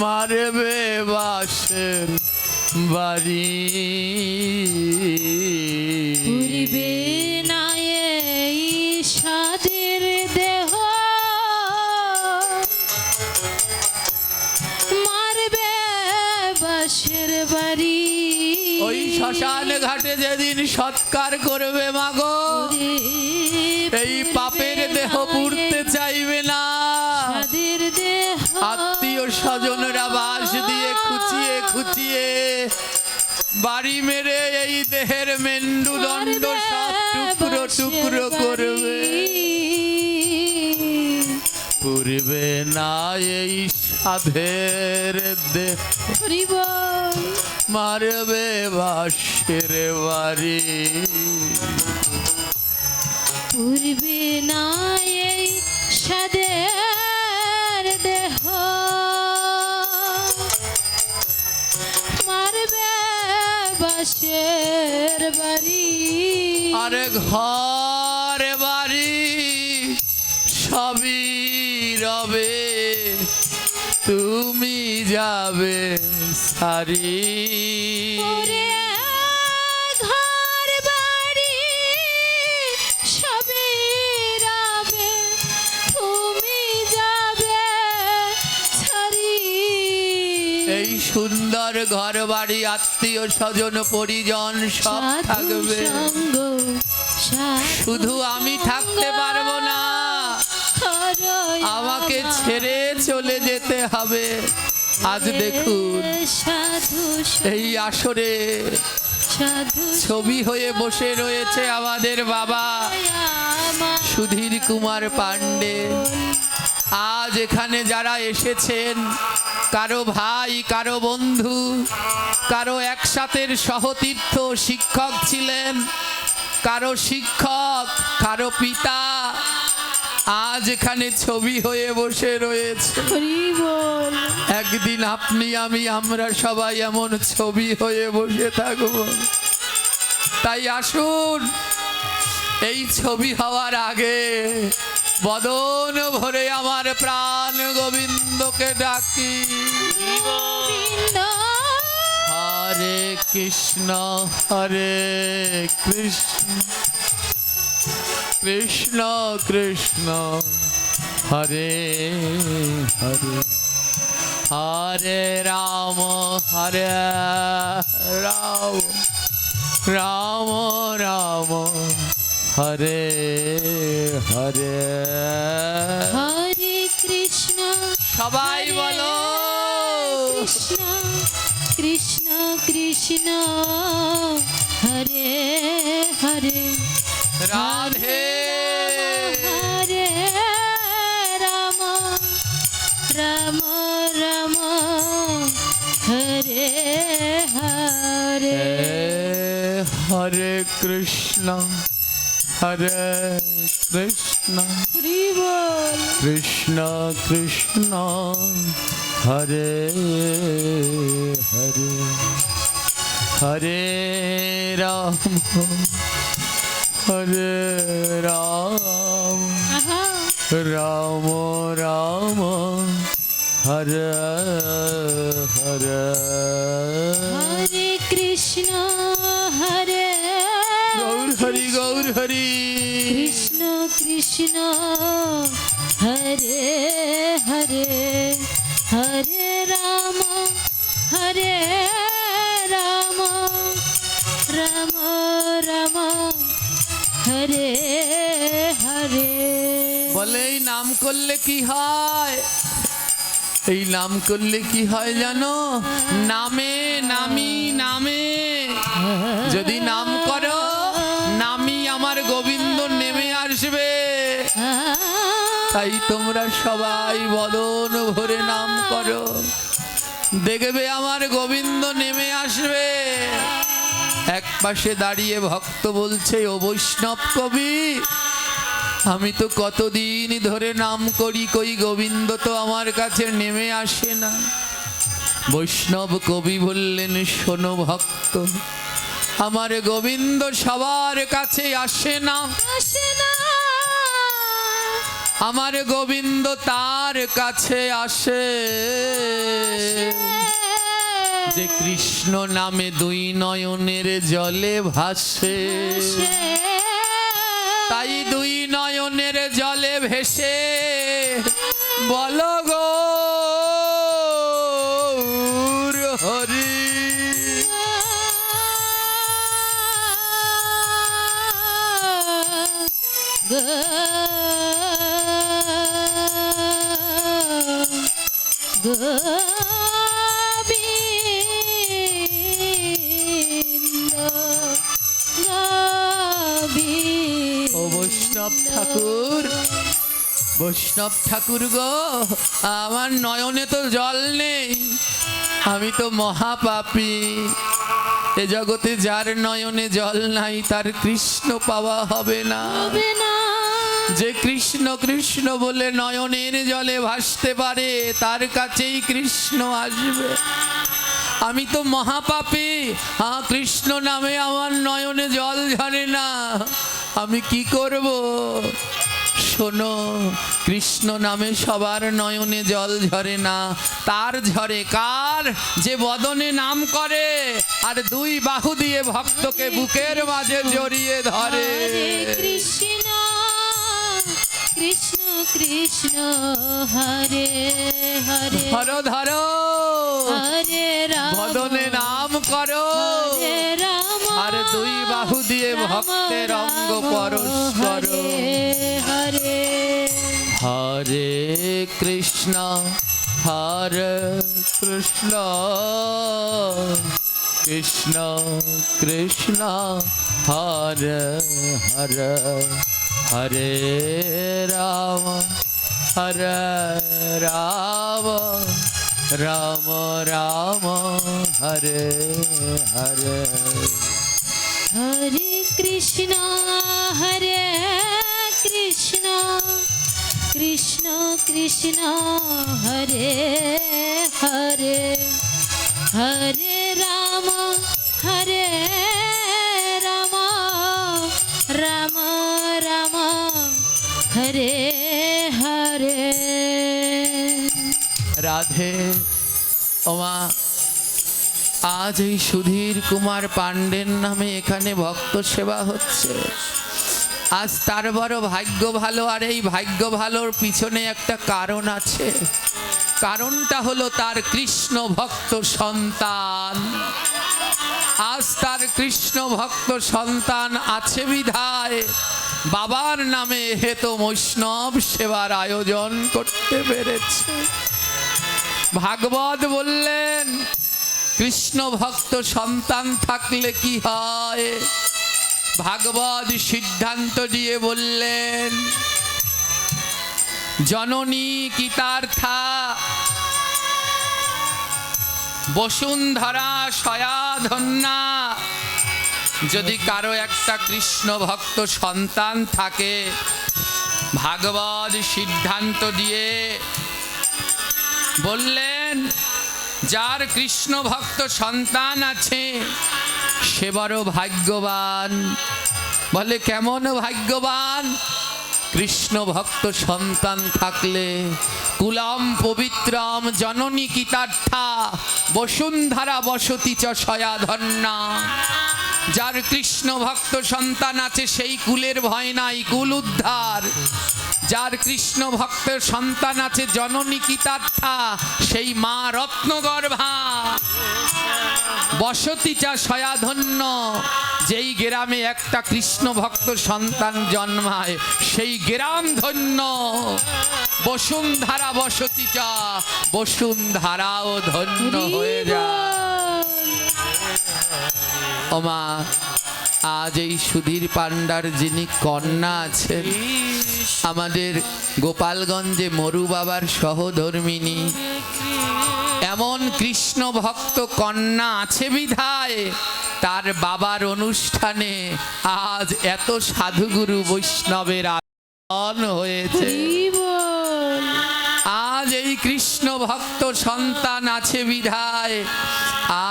মারবে বাসের বাড়ি, পুরিবে না এই সাধের দেহ মারবে বাসের বাড়ি। ওই শ্মশান ঘাটে যেদিন সৎকার করবে মাগো, ওরে এই পাপের দেহ পুড়তে চাইবে না। সাধের দেহ আত্মীয় স্বজনরা বাঁশ দিয়ে খুঁচিয়ে খুঁচিয়ে বাড়ি মেরে এই দেহের মেন্ডুদণ্ড সব টুকরো টুকরো করবে। পূর্বে না এই সাধের দেহ হরিবল মারবে বাঁশের বাড়ি, পূর্বে না এই সাধের দেহ বাসের বাড়ি আরে ঘর বাড়ি সবই রবে, তুমি যাবে সারি। ওরে ঘর বাড়ি সবই রবে, তুমি যাবে ছাড়ি। এই সুন্দর ঘর বাড়ি আত্মীয় স্বজন পরিজন সব থাকবে, শুধু আমি থাকতে পারবো না, আমাকে ছেড়ে চলে যেতে হবে। আজ দেখুন এই আসরে ছবি হয়ে বসে রয়েছে আমাদের বাবা সুধীর কুমার পাণ্ডে। আজ এখানে যারা এসেছেন, কারো ভাই, কারো বন্ধু, কারো একসাথের সহতীর্থ শিক্ষক ছিলেন, কারো শিক্ষক, কারো পিতা, আজ এখানে ছবি হয়ে বসে রয়েছে। একদিন আপনি আমি আমরা সবাই এমন ছবি হয়ে বসে থাকব। তাই আসুন এই ছবি হওয়ার আগে বদন ভরে আমার প্রাণ গোবিন্দকে ডাকি। হরে কৃষ্ণ হরে কৃষ্ণ কৃষ্ণ কৃষ্ণ হরে হরে, হরে রাম হরে রাম, রাম রাম হরে হরে। হরে কৃষ্ণ সবাই বলো কৃষ্ণ কৃষ্ণ কৃষ্ণ হরে হরে, রাধে হরে রাম রাম রাম হরে হরে। হরে কৃষ্ণ হরে কৃষ্ণ হরি বল। কৃষ্ণ কৃষ্ণ হরে হরে, হরে রাম হরে রাম, আহা, রাম রাম হরে হরে। হরে কৃষ্ণ হরে গৌর হরি গৌর হরি, কৃষ্ণ কৃষ্ণ হরে হরে, হরে রাম হরে রাম, রাম রাম হরে হরে। বলে এই নাম করলে কি হয়? এই নাম করলে কি হয় জানো? নামে নামি নামে, যদি নাম করো নামি আমার গোবিন্দ নেমে আসবে। তাই তোমরা সবাই বদন ভরে নাম করো, দেখবে আমার গোবিন্দ নেমে আসবে। এক পাশে দাঁড়িয়ে ভক্ত বলছে, ও বৈষ্ণব কবি, আমি তো কতদিন ধরে নাম করি, কই গোবিন্দ তো আমার কাছে নেমে আসে না। বৈষ্ণব কবি বললেন, শোনো ভক্ত, আমার গোবিন্দ সবার কাছে আসে না, আসে না, আমার গোবিন্দ তার কাছে আসে যে কৃষ্ণ নামে দুই নয়নের জলে ভাসে। তাই দুই নয়নের জলে ভেসে বলো গৌর হরি। ও বৈষ্ণব ঠাকুর, বৈষ্ণব ঠাকুর গো, আমার নয়নে তো জল নেই, আমি তো মহাপাপী। এ জগতে যার নয়নে জল নাই তার কৃষ্ণ পাওয়া হবে না। যে কৃষ্ণ কৃষ্ণ বলে নয়নের জলে ভাসতে পারে তার কাছেই কৃষ্ণ আসবে। আমি তো মহাপাপী, কৃষ্ণ নামে আমার নয়নে জল ঝরে না, আমি কি করব? শোনো, কৃষ্ণ নামে সবার নয়নে জল ঝরে না, তার ঝরে কার? যে বদনে নাম করে আর দুই বাহু দিয়ে ভক্তকে বুকের মাঝে জড়িয়ে ধরে। হরে কৃষ্ণ কৃষ্ণ কৃষ্ণ হরে হরে ধরো ধরো, হরে রাম বদনে নাম করো হরে রাম আর দুই বাহু দিয়ে ভক্তের অঙ্গ পরশ করো। হরে হরে কৃষ্ণ হরে কৃষ্ণ কৃষ্ণ কৃষ্ণ হরে হরে, হরে রাম হরে রাম রাম রাম হরে হরে। হরে কৃষ্ণ হরে কৃষ্ণ কৃষ্ণ কৃষ্ণ হরে হরে, হরে রাম হরে রাম রাম রাম হরে হরে। রাধে ওমা, আজ এই সুধীর কুমার পাণ্ডের নামে এখানে ভক্ত সেবা হচ্ছে। আজ তার বড় ভাগ্য ভালো, আর এই ভাগ্য ভালোর পিছনে একটা কারণ আছে। কারণটা হলো তার কৃষ্ণ ভক্ত সন্তান। আজ তার কৃষ্ণ ভক্ত সন্তান আছে বিধায় বাবার নামে হেত বৈষ্ণব সেবার আয়োজন করতে পেরেছে। ভাগবত বললেন, কৃষ্ণ ভক্ত সন্তান থাকলে কি হয়? ভাগবত সিদ্ধান্ত দিয়ে বললেন, জননী কীতার্থা বসুন্ধরা সয়াধন্যা। যদি কারো একটা কৃষ্ণ ভক্ত সন্তান থাকে, ভাগবত সিদ্ধান্ত দিয়ে বললেন, যার কৃষ্ণ ভক্ত সন্তান আছে সে বড় ভাগ্যবান। বলে কেমন ভাগ্যবান? কৃষ্ণ ভক্ত সন্তান থাকলে কুলম পবিত্রম জননী কীতার্থা বসুন্ধরা বসতি চ সয়াধন্যা। যার কৃষ্ণ ভক্ত সন্তান আছে সেই কুলের ভয় নাই, কুল উদ্ধার। যার কৃষ্ণ ভক্তের সন্তান আছে জননী কীতার্থা, সেই মা রত্নগর্ভা। বসতি চা সয়াধন্য, যেই গ্রামে একটা কৃষ্ণ ভক্ত সন্তান জন্মায় সেই গ্রাম ধন্য। বসুন্ধরা বসতি চা, বসুন্ধরাও ধন্য হয়ে যায়। ওমা, আজ এই সুধীর পাণ্ডার যিনি কন্যা আছেন, আমাদের গোপালগঞ্জে মরু বাবার সহধর্মিনী, এমন কৃষ্ণ ভক্ত কন্যা আছে বিধায় তার বাবার অনুষ্ঠানে আজ এত সাধুগুরু বৈষ্ণবের আগমন হয়েছে। আজ এই কৃষ্ণ ভক্ত সন্তান আছে বিধায়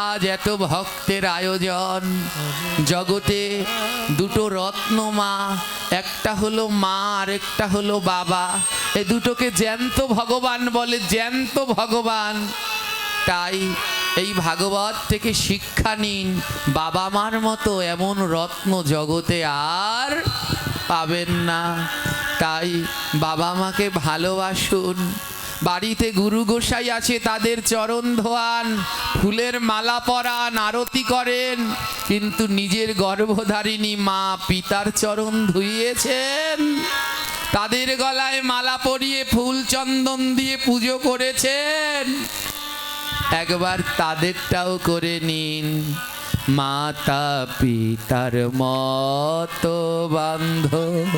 আজ এত ভক্তের আয়োজন। জগতে দুটো রত্ন মা, একটা হলো মা আর একটা হলো বাবা। এই দুটোকে জ্যান্ত ভগবান বলে, জ্যান্ত ভগবান। তাই এই ভাগবত থেকে শিক্ষা নিন, বাবা মার মতো এমন রত্ন জগতে আর পাবেন না। তাই বাবা মাকে ভালোবাসুন। বাড়িতে গুরু গোসাই আছে, তাদের চরণ ধোয়ান, ফুলের মালা পরান, আরতি করেন, কিন্তু নিজের গর্ভধারিণী মা পিতার চরণ ধুইয়েছেন? তাদের গলায় মালা পরিয়ে ফুল চন্দন দিয়ে পুজো করেছেন? একবার তাদেরটাও করে নিন। মাতা পিতার মতো বান্ধব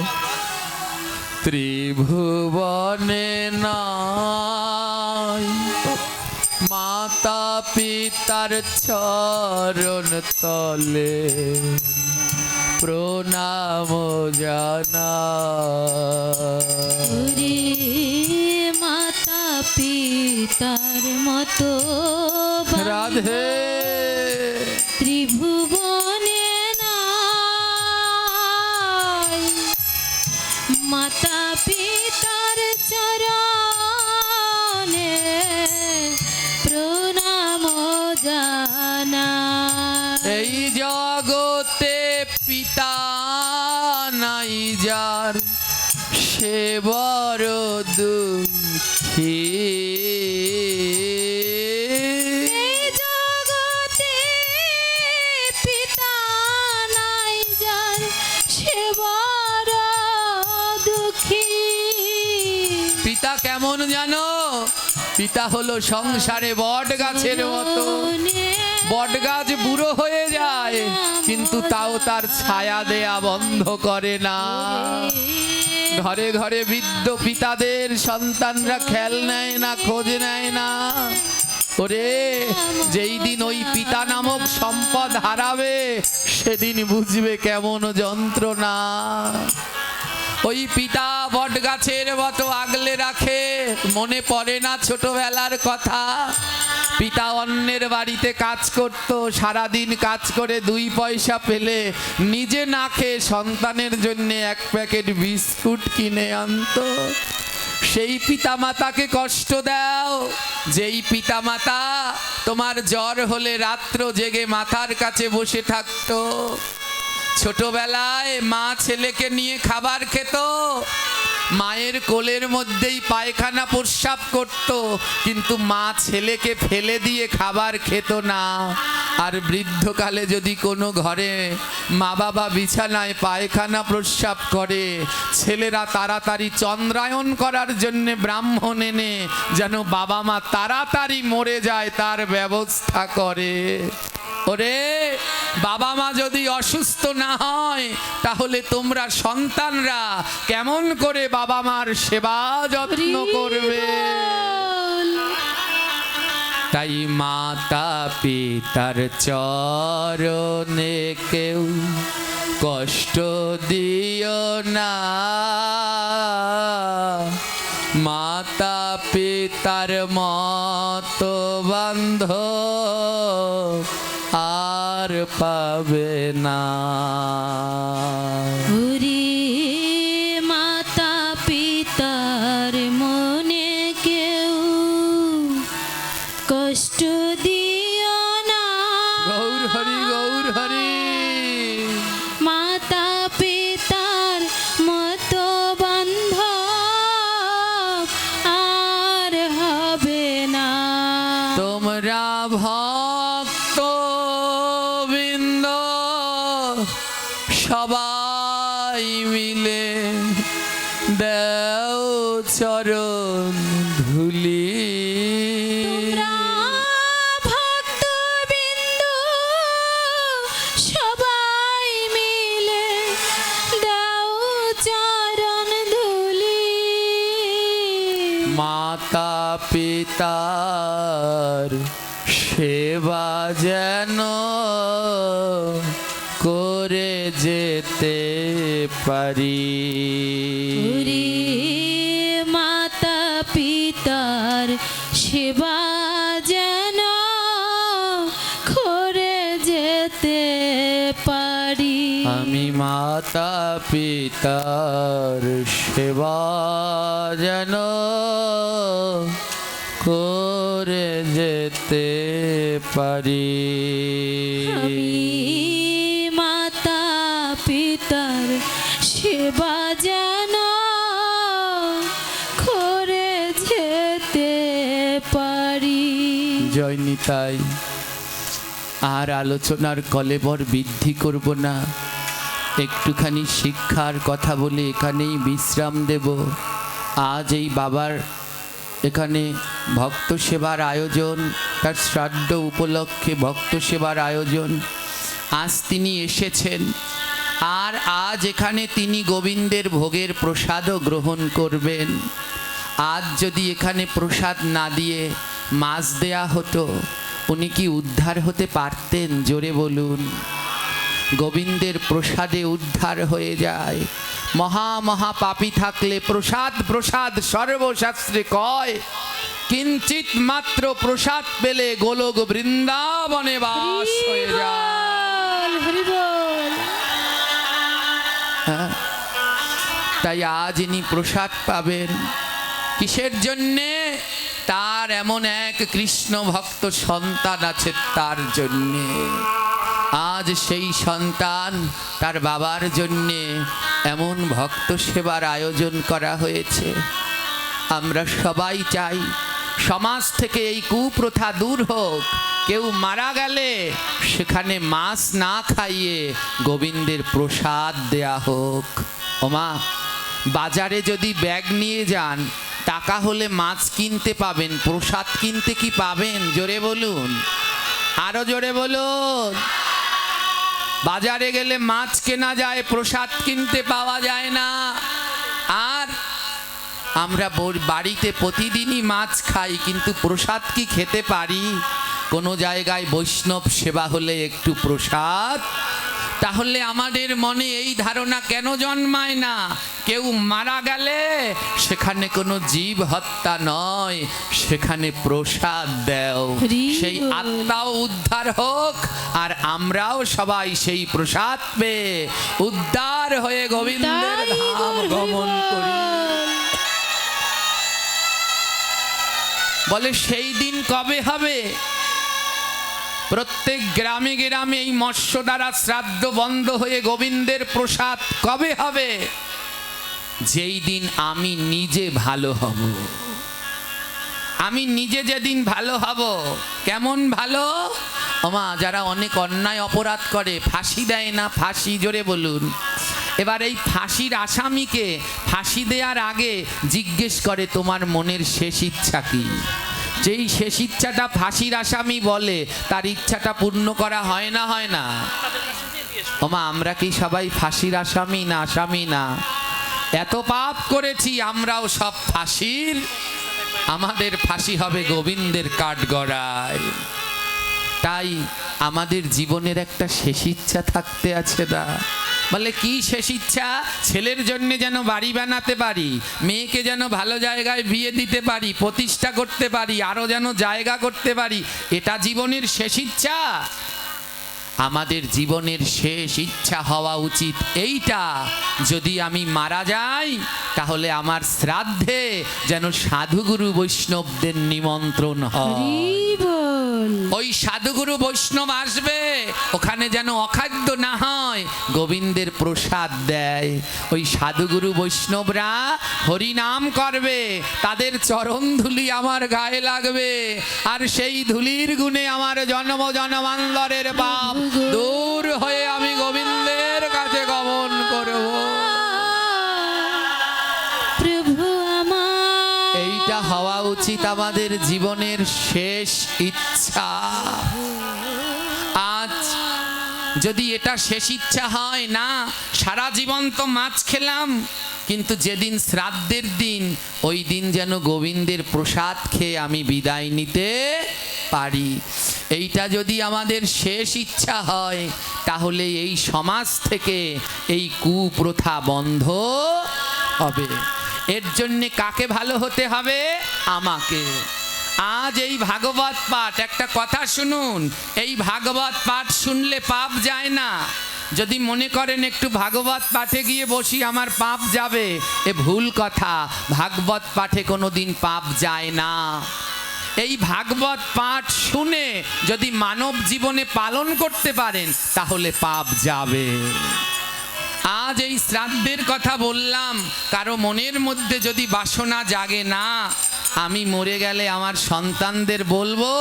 ত্রিভুবনে নাই, মাতা পিতার চরণ তলে প্রণাম জানা। মাতা পিতার মতো রাধে ত্রিভুবনে নাই, মাতা পিতার চরণে প্রণাম জানাই। এই জগতে পিতা নাই যার, সে বড় দুঃখী। এই জগতে পিতা নাই যার, সে বড় দুঃখী। পিতা কেমন জানো? পিতা হলো সংসারে বট গাছের মতো। বট গাছ বুড়ো হয়ে যায়, কিন্তু তাও তার ছায়া দেয়া বন্ধ করে না। ঘরে ঘরে বৃদ্ধ পিতাদের সন্তানরা খেয়াল নেয় না, খোঁজ নেয় না। ওরে, যেই দিন ওই পিতা নামক সম্পদ হারাবে, সেদিন বুঝবে কেমন যন্ত্রণা। ওই পিতা বট গাছের মতো আগলে রাখে, মনে পড়ে না ছোটবেলার কথা। পিতা অন্যের বাড়িতে কাজ করত, সারাদিন কাজ করে 2 পয়সা পেলে নিজে না খেয়ে সন্তানের জন্য 1 প্যাকেট বিস্কুট কিনে আনতো। সেই পিতামাতাকে কষ্ট দাও, যেই পিতামাতা তোমার জ্বর হলে রাত্র জেগে মাথার কাছে বসে থাকতো। ছোটবেলায় মা ছেলেকে নিয়ে খাবার খেত, মায়ের কোলের মধ্যেই পায়খানা প্রস্রাব করত, কিন্তু মা ছেলেকে ফেলে দিয়ে খাবার খেত না। আর বৃদ্ধকালে যদি কোনো ঘরে মা বাবা বিছানায় পায়খানা প্রস্রাব করে, ছেলেরা তাড়াতাড়ি চন্দ্রায়ন করার জন্য ব্রাহ্মণ এনে যেন বাবা মা তাড়াতাড়ি মরে যায় তার ব্যবস্থা করে। ওরে, বাবা মা যদি অসুস্থ না হয়, তাহলে তোমরা সন্তানরা কেমন করে বাবা মার সেবা যত্ন করবে? তাই মাতা পিতার চরণে কেউ কষ্ট দিও না। মাতা পিতার মতো বান্ধব আর পাবে না। ওরে মাতা পিতার মনে কেউ কষ্ট দিও না। গৌর হরি, গৌর হরি। মাতা পিতার মতো বান্ধব আর হবে না। তোমরা ভক্ত বৃন্দ সবাই মিলে দেও চরণ ধুলি। তোমরা ভক্তবৃন্দ সবাই মিলে দাও চরণ ধুলি। মাতা পিতার সেবা যেন করে যেতে পারি। ওরে মাতা পিতার সেবা যেন করে যেতে পারি। আমি মাতা পিতার সেবা যেন করে যেতে পারি। আমি মাতা পিতার সেবা যেন করে যেতে পারি। জয় নিতাই। আর আলোচনার কলেবর বৃদ্ধি করব না, একটুখানি শিক্ষার কথা বলে এখানেই বিশ্রাম দেব। আজ এই বাবার এখানে ভক্ত সেবার আয়োজন, তার শ্রাদ্ধ উপলক্ষে ভক্ত সেবার আয়োজন। আজ তিনি এসেছেন, আর আজ এখানে তিনি গোবিন্দের ভোগের প্রসাদও গ্রহণ করবেন। আজ যদি এখানে প্রসাদ না দিয়ে মাছ দেয়া হতো, উনি কি উদ্ধার হতে পারতেন? জোরে বলুন। গোবিন্দের প্রসাদে উদ্ধার হয়ে যায়। মহা মহা পাপী থাকলে প্রসাদ প্রসাদ সর্বশাস্ত্রে কয়। কিঞ্চিত মাত্র প্রসাদ পেলে গোলক বৃন্দাবনে বাস হয়ে যায়। হরি বল। হ্যাঁ, তাই আজ ইনি প্রসাদ পাবেন কিসের জন্যে? তার এমন এক কৃষ্ণ ভক্ত সন্তান আছে, তার জন্যে। আজ সেই সন্তান তার বাবার জন্যে এমন ভক্ত সেবার আয়োজন করা হয়েছে। আমরা সবাই চাই সমাজ থেকে এই কুপ্রথা দূর হোক। কেউ মারা গেলে সেখানে মাছ না খাইয়ে গোবিন্দের প্রসাদ দেয়া হোক। ওমা, বাজারে যদি ব্যাগ নিয়ে যান, টাকা হলে মাছ কিনতে পাবেন, প্রসাদ কিনতে কি পাবেন? জোরে বলুন, আরো জোরে বলুন। বাজারে গেলে মাছ কেনা যায়, প্রসাদ কিনতে পাওয়া যায় না। আর আমরা বাড়িতে প্রতিদিনই মাছ খাই, কিন্তু প্রসাদ কি খেতে পারি? কোনো জায়গায় বৈষ্ণব সেবা হলে একটু প্রসাদ। তাহলে আমাদের মনে এই ধারণা কেন জন্মায় না? কেউ মারা গেলে সেখানে কোনো জীব হত্যা নয়, সেখানে প্রসাদ দেও, সেই আত্মাও উদ্ধার হোক, আর আমরাও সবাই সেই প্রসাদ পেয়ে উদ্ধার হয়ে গোবিন্দের ধাম গমন করি। বলে সেই দিন কবে হবে? প্রত্যেক গ্রামে গ্রামে এই মৎস্য দ্বারা শ্রাদ্ধ বন্ধ হয়ে গোবিন্দের প্রসাদ কবে হবে? যেই দিন আমি নিজে ভালো হব। আমি নিজে যেদিন ভালো হব। কেমন ভালো? ওমা, যারা অনেক অন্যায় অপরাধ করে ফাঁসি দেয় না, ফাঁসি, জোরে বলুন। এবার এই ফাঁসির আসামিকে ফাঁসি দেওয়ার আগে জিজ্ঞেস করে তোমার মনের শেষ ইচ্ছা কি? যেই শেষ ইচ্ছাটা ফাঁসির আসামি বলে, তার ইচ্ছাটা পূর্ণ করা হয় না, হয় না? ওমা, আমরা কি সবাই ফাঁসির আসামি না? আসামি না? এত পাপ করেছি আমরাও সব ফাঁসির। আমাদের ফাঁসি হবে গোবিন্দের কাঠগড়ায়। তাই আমাদের জীবনের একটা শেষ ইচ্ছা থাকতে আছে না? বলে কি শেষ ইচ্ছা? ছেলের জন্য যেন বাড়ি বানাতে পারি, মেয়েকে যেন ভালো জায়গায় বিয়ে দিতে পারি, প্রতিষ্ঠা করতে পারি, আরো যেন জায়গা করতে পারি। এটা জীবনের শেষ ইচ্ছা? আমাদের জীবনের শেষ ইচ্ছা হওয়া উচিত এইটা, যদি আমি মারা যাই তাহলে আমার শ্রাদ্ধে যেন সাধুগুরু বৈষ্ণবদের নিমন্ত্রণ হয়। ওই সাধুগুরু বৈষ্ণব আসবে, ওখানে যেন অখাদ্য না হয়, গোবিন্দের প্রসাদ দেয়। ওই সাধুগুরু বৈষ্ণবরা হরি নাম করবে, তাদের চরণ ধুলি আমার গায়ে লাগবে, আর সেই ধুলির গুণে আমার জন্ম জন্মান্তরের পাপ দূর হয়ে আমি গোবিন্দের কাছে গমন করব। এইটা হওয়া উচিত আমাদের জীবনের শেষ ইচ্ছা। আজ যদি এটা শেষ ইচ্ছা হয় না, সারা জীবন তো মাছ খেলাম, কিন্তু যেদিন শ্রাদ্ধের দিন, ওই দিন যেন গোবিন্দের প্রসাদ খেয়ে আমি বিদায় নিতে পারি। এইটা যদি আমাদের শেষ ইচ্ছা হয়, তাহলে এই সমাজ থেকে এই কুপ্রথা বন্ধ হবে। এর জন্যে কাকে ভালো হতে হবে? আমাকে। আজ এই ভাগবত পাঠ, একটা কথা শুনুন, এই ভাগবত পাঠ শুনলে পাপ যায় না। যদি মনে করেন একটু ভাগবত পাঠে গিয়ে বসি আমার পাপ যাবে, এ ভুল কথা। ভাগবত পাঠে কোনোদিন পাপ যায় না। এই ভাগবত পাঠ শুনে যদি মানব জীবনে পালন করতে পারেন, তাহলে পাপ যাবে। আজ এই শ্রাদ্ধের কথা বললাম, কারো মনের মধ্যে যদি বাসনা জাগে না, আমি মরে গেলে আমার সন্তানদের বলবো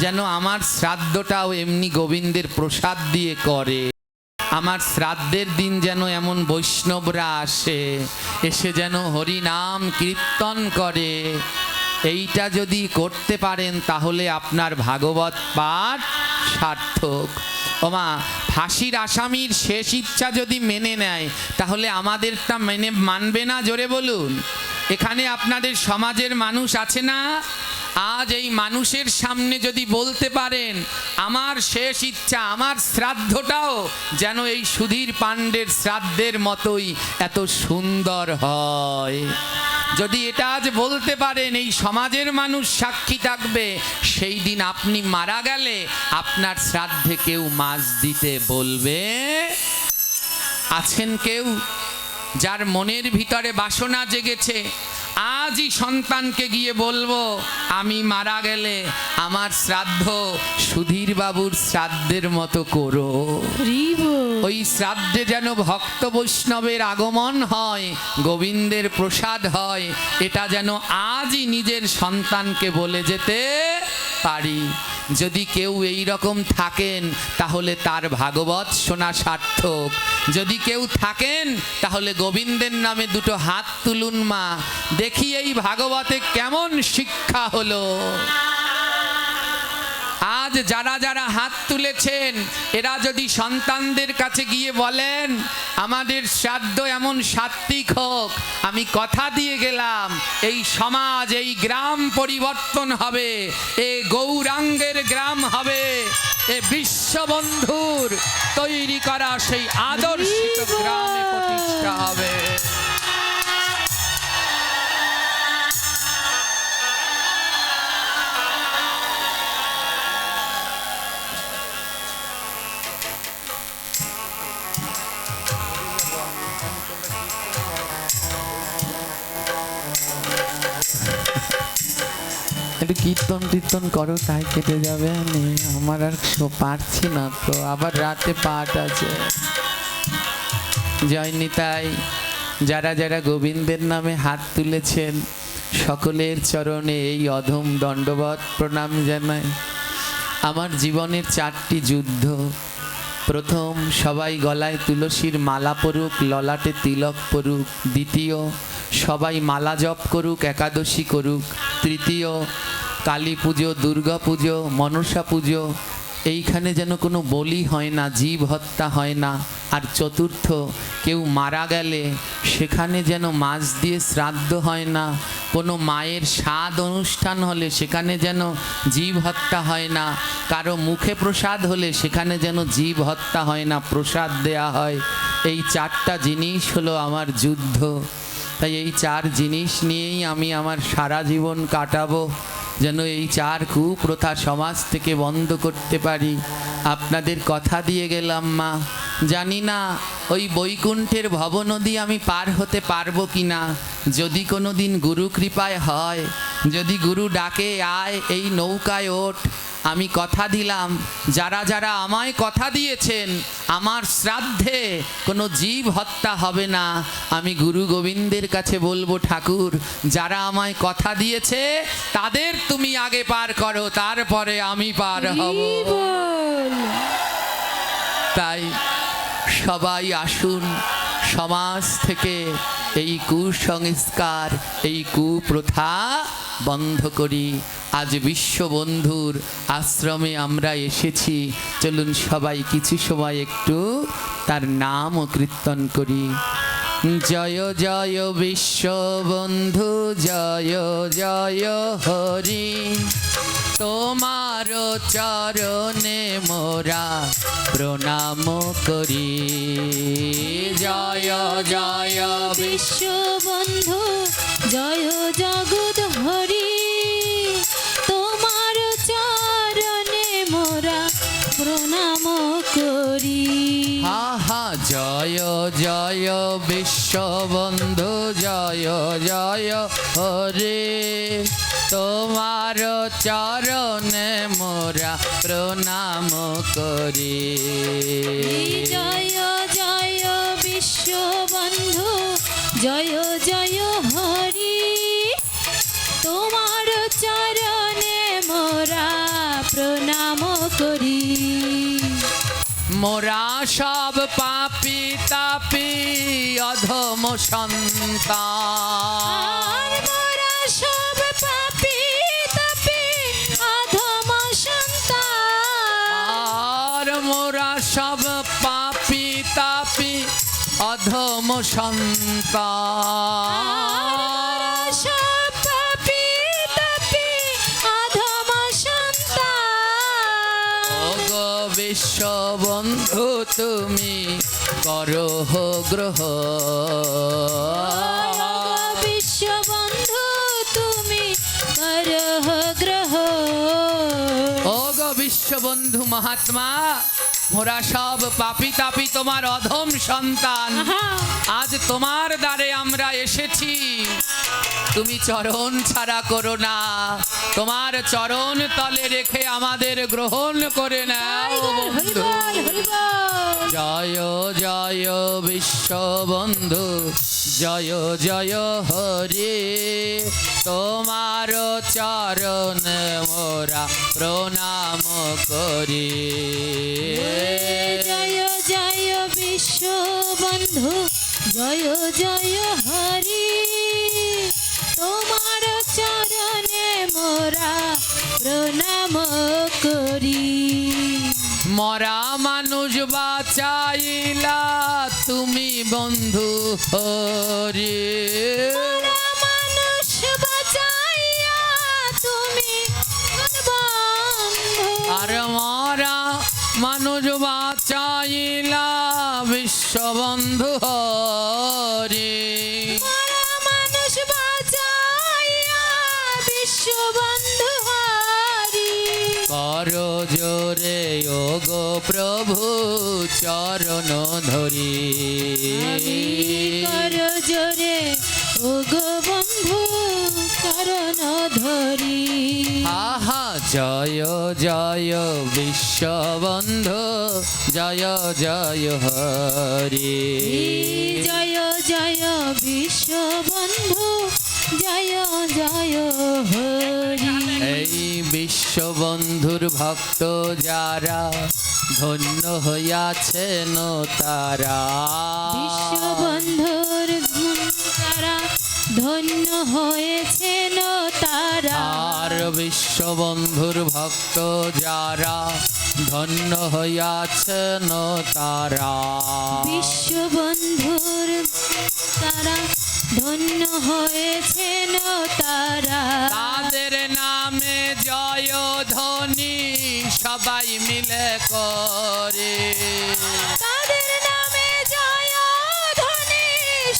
যেন আমার শ্রাদ্ধটাও এমনি গোবিন্দের প্রসাদ দিয়ে করে। আমার শ্রাদ্ধের দিন যেন এমন বৈষ্ণবরা আসে, এসে যেন হরি নাম কীর্তন করে। এইটা যদি করতে পারেন, তাহলে আপনার ভাগবত পাঠ সার্থক। ওমা, ফাঁসির আসামির শেষ ইচ্ছা যদি মেনে নেয়, তাহলে আমাদেরটা মানবে না? জোরে বলুন। এখানে আপনাদের সমাজের মানুষ আছে না? আজ এই মানুষের সামনে যদি বলতে পারেন আমার শেষ ইচ্ছা, আমার শ্রাদ্ধটাও যেন এই সুধীর পাণ্ডের শ্রাদ্ধের মতোই এত সুন্দর হয়, যদি এটা আজ বলতে পারেন, এই সমাজের মানুষ সাক্ষী থাকবে, সেই দিন আপনি মারা গেলে আপনার শ্রাদ্ধে কেউ মাছ দিতে বলবে? আছেন কেউ যার মনের ভিতরে বাসনা জেগেছে, আজই সন্তানকে গিয়ে বলবো আমি মারা গেলে আমার শ্রাদ্ধ সুধীর বাবুর শ্রাদ্ধের মতো করো, ওই শ্রাদ্ধে যেন ভক্ত বৈষ্ণবের আগমন হয়, গোবিন্দের প্রসাদ হয়, এটা যেন আজই নিজের সন্তানকে বলে যেতে পারি। যদি কেউ এই রকম থাকেন তাহলে তার ভাগবত শোনা সার্থক। যদি কেউ থাকেন তাহলে গোবিন্দের নামে দুটো হাত তুলুন মা, দেখি এই ভাগবতে কেমন শিক্ষা হলো। আজ যারা যারা হাত তুলেছেন এরা যদি সন্তানদের কাছে গিয়ে বলেন আমাদের শ্রাদ্ধ এমন সাত্বিক হোক, আমি কথা দিয়ে গেলাম এই সমাজ এই গ্রাম পরিবর্তন হবে, এ গৌরাঙ্গের গ্রাম হবে, এ বিশ্ববন্ধুর তৈরি করা সেই আদর্শিত গ্রামে প্রতিষ্ঠা হবে। একটু কীর্তন টীর্তন করো, তাই কেটে যাবে। আমার আর পারছি না তো, আবার রাতে পাঠ আছে। জয় নিতাই। যারা যারা গোবিন্দের নামে হাত তুলেছেন সকলের চরণে এই অধম দণ্ডবৎ প্রণাম জানাই। আমার জীবনের 4টি যুদ্ধ। প্রথম, সবাই গলায় তুলসীর মালা পরুক, ললাটে তিলক পরুক। দ্বিতীয়, সবাই মালা জপ করুক, একাদশী করুক। তৃতীয়, কালী পুজো, দুর্গা পুজো, মনসা পুজো, এইখানে যেন কোনো বলি হয় না, জীব হত্যা হয় না। আর চতুর্থ, কেউ মারা গেলে সেখানে যেন মাছ দিয়ে শ্রাদ্ধ হয় না, কোনো মায়ের স্বাদ অনুষ্ঠান হলে সেখানে যেন জীব হত্যা হয় না, কারো মুখে প্রসাদ হলে সেখানে যেন জীব হত্যা হয় না, প্রসাদ দেয়া হয়। এই 4টা জিনিস হলো আমার যুদ্ধ। তাই এই 4 জিনিস নিয়েই আমি আমার সারা জীবন কাটাবো, যেন এই 4 কুপ্রথা সমাজ থেকে বন্ধ করতে পারি। আপনাদের কথা দিয়ে গেলাম মা, জানি না ওই বৈকুণ্ঠের ভবনদী আমি পার হতে পারবো কি না। যদি কোনো দিন গুরু কৃপায় হয়, যদি গুরু ডাকে আয় এই নৌকায় ওঠ, আমি কথা দিলাম যারা যারা আমায় কথা দিয়েছেন আমার শ্রাদ্ধে কোনো জীব হত্যা হবে না। আমি গুরু গোবিন্দের কাছে বলবো, ঠাকুর যারা আমায় কথা দিয়েছে তাদের তুমি আগে পার করো, তারপরে আমি পার হব। তাই সবাই আসুন, সমাজ থেকে এই কুসংস্কার এই কুপ্রথা বন্ধ করি। আজ বিশ্ববন্ধুর আশ্রমে আমরা এসেছি, চলুন সবাই কিছু সময় একটু তার নাম ও কীর্তন করি। জয় জয় বিশ্ববন্ধু, জয় জয় হরি, তোমার চরণে মোরা প্রণাম করি। জয় জয় বিশ্ববন্ধু, জয় জগৎ হরি, তোমার চরণে মোরা প্রণাম করি। হা হা, জয় জয় বিশ্ববন্ধু, জয় জয় হরে, তোমার চরণে মোরা প্রণাম করি। জয় জয় বিশ্ববন্ধু, জয় জয় হরি, তোমার চরণে মোরা প্রণাম করি। মোরা সব পাপী তাপী অধম সন্তান, মোরা সব পাপী তাপী অধম সন্তান, মোরা সব পাপী তাপী অধম সন্তান, সব পাপী তাপী অধম সন্তান। ওগো বিশ্ববন্ধু তুমি করো গ্রহ, বিশ্ববন্ধু বিশ্ববন্ধু মহাত্মা, মোরা সব পাপী তাপী তোমার অধম সন্তান। আহা, আজ তোমার দ্বারে আমরা এসেছি, তুমি চরণ ছাড়া করো না, তোমার চরণ তলে রেখে আমাদের গ্রহণ করে নাও বন্ধু। হরিবল হরিবল। জয় জয় বিশ্ববন্ধু, জয় জয় হরি, তোমার চরণ মোরা প্রণাম করি। জয় জয় বিশ্ববন্ধু, জয় জয় হরি, তোমার চরণে মোরা প্রণাম করি। মরা মানুষ বাঁচাইলা তুমি বন্ধু হরি, মরা মানুষ বাঁচাইয়া তুমি বন্ধু। আর মরা মানুষ বাঁচাইলা বিশ্ববন্ধু হরি। মরা মানুষ বাঁচাইয়া বিশ্ববন্ধু হরি। করো জোরে ও গো প্রভু চরণ ধরি, কর জোরে ও গো বন্ধু চরণ ধরি। আহা জয় জয় বিশ্ববন্ধু, জয় জয় হরি। জয় জয় বিশ্ববন্ধু, জয় জয় হরি। এই বিশ্ববন্ধুর ভক্ত যারা ধন্য হইয়াছেন তারা, বিশ্ববন্ধুর তারা ধন্য হয়েছেন তারা। আর বিশ্ববন্ধুর ভক্ত যারা ধন্য হইয়াছেন তারা, বিশ্ববন্ধুর তারা ধন্য হয়েছেন তারা। তাদের নামে জয় ধ্বনি সবাই মিলে করে, তাদের নামে জয় ধ্বনি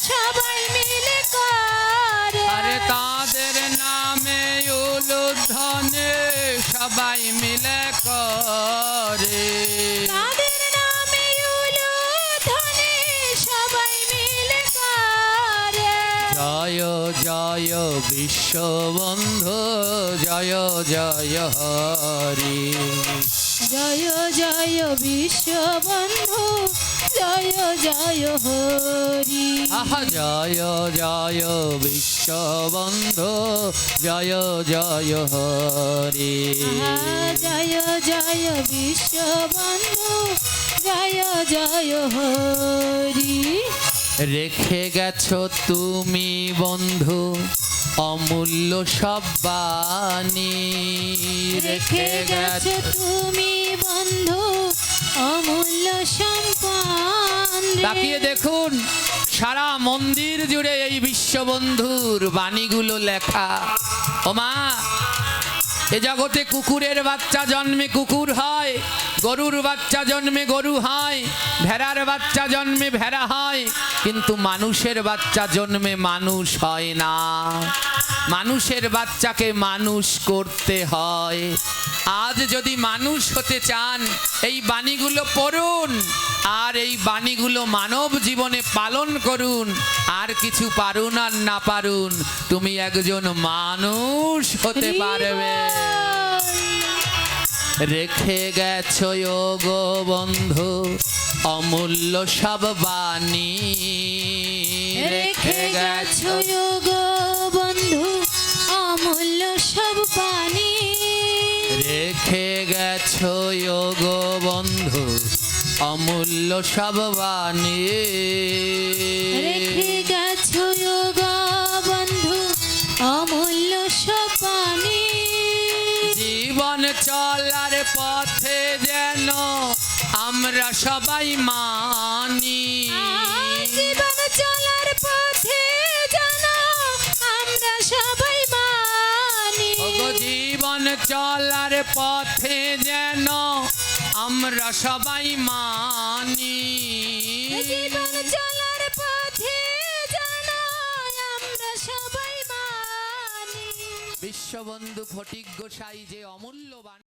সবাই মিলে করে। আরে তাদের নামে উলুধ্বনি সবাই মিলে করে। তাদের নামে উলুধ্বনি সবাই মিলে করে। জয় জয় বিশ্ববন্ধু, জয় জয় হরি। জয় জয় বিশ্ববন্ধু, জয় জয় হরি। আহা জয় জয় বিশ্ববন্ধু, জয় জয় হরি। জয় জয় বিশ্ববন্ধু, জয় জয় হরি। রেখে গেছো তুমি বন্ধু অমূল্য সব বাণী, রেখে গেছো তুমি বন্ধু অমূল্য সম্পদ। তাকিয়ে দেখুন সারা মন্দির জুড়ে এই বিশ্ববন্ধুর বাণীগুলো লেখা। ওমা, এ জগতে কুকুরের বাচ্চা জন্মে কুকুর হয়, গরুর বাচ্চা জন্মে গরু হয়, ভেড়ার বাচ্চা জন্মে ভেড়া হয়, কিন্তু মানুষের বাচ্চা জন্মে মানুষ হয় না। মানুষের বাচ্চাকে মানুষ করতে হয়। আজ যদি মানুষ হতে চান এই বাণীগুলো পড়ুন, আর এই বাণীগুলো মানব জীবনে পালন করুন। আর কিছু পারুন আর না পারুন, তুমি একজন মানুষ হতে পারবে। রেখে গেছো গো বন্ধু অমূল্য সব বাণী, রেখে গেছো গো বন্ধু অমূল্য সব পানি। রেখে গেছো গো বন্ধু অমূল্য সব বাণী, রেখে গেছো গো বন্ধু অমূল্য সব পানি। জীবন চলার পথে যেন আমরা সবাই মানি, জীবন চলার পথে যেন আমরা সবাই মানি। ওগো জীবন চলার পথে যেন আমরা সবাই মানি। জীবন চলার পথে যেন আমরা সবাই মানি। বিশ্ববন্ধু ফটিক গোসাই যে অমূল্য বাণী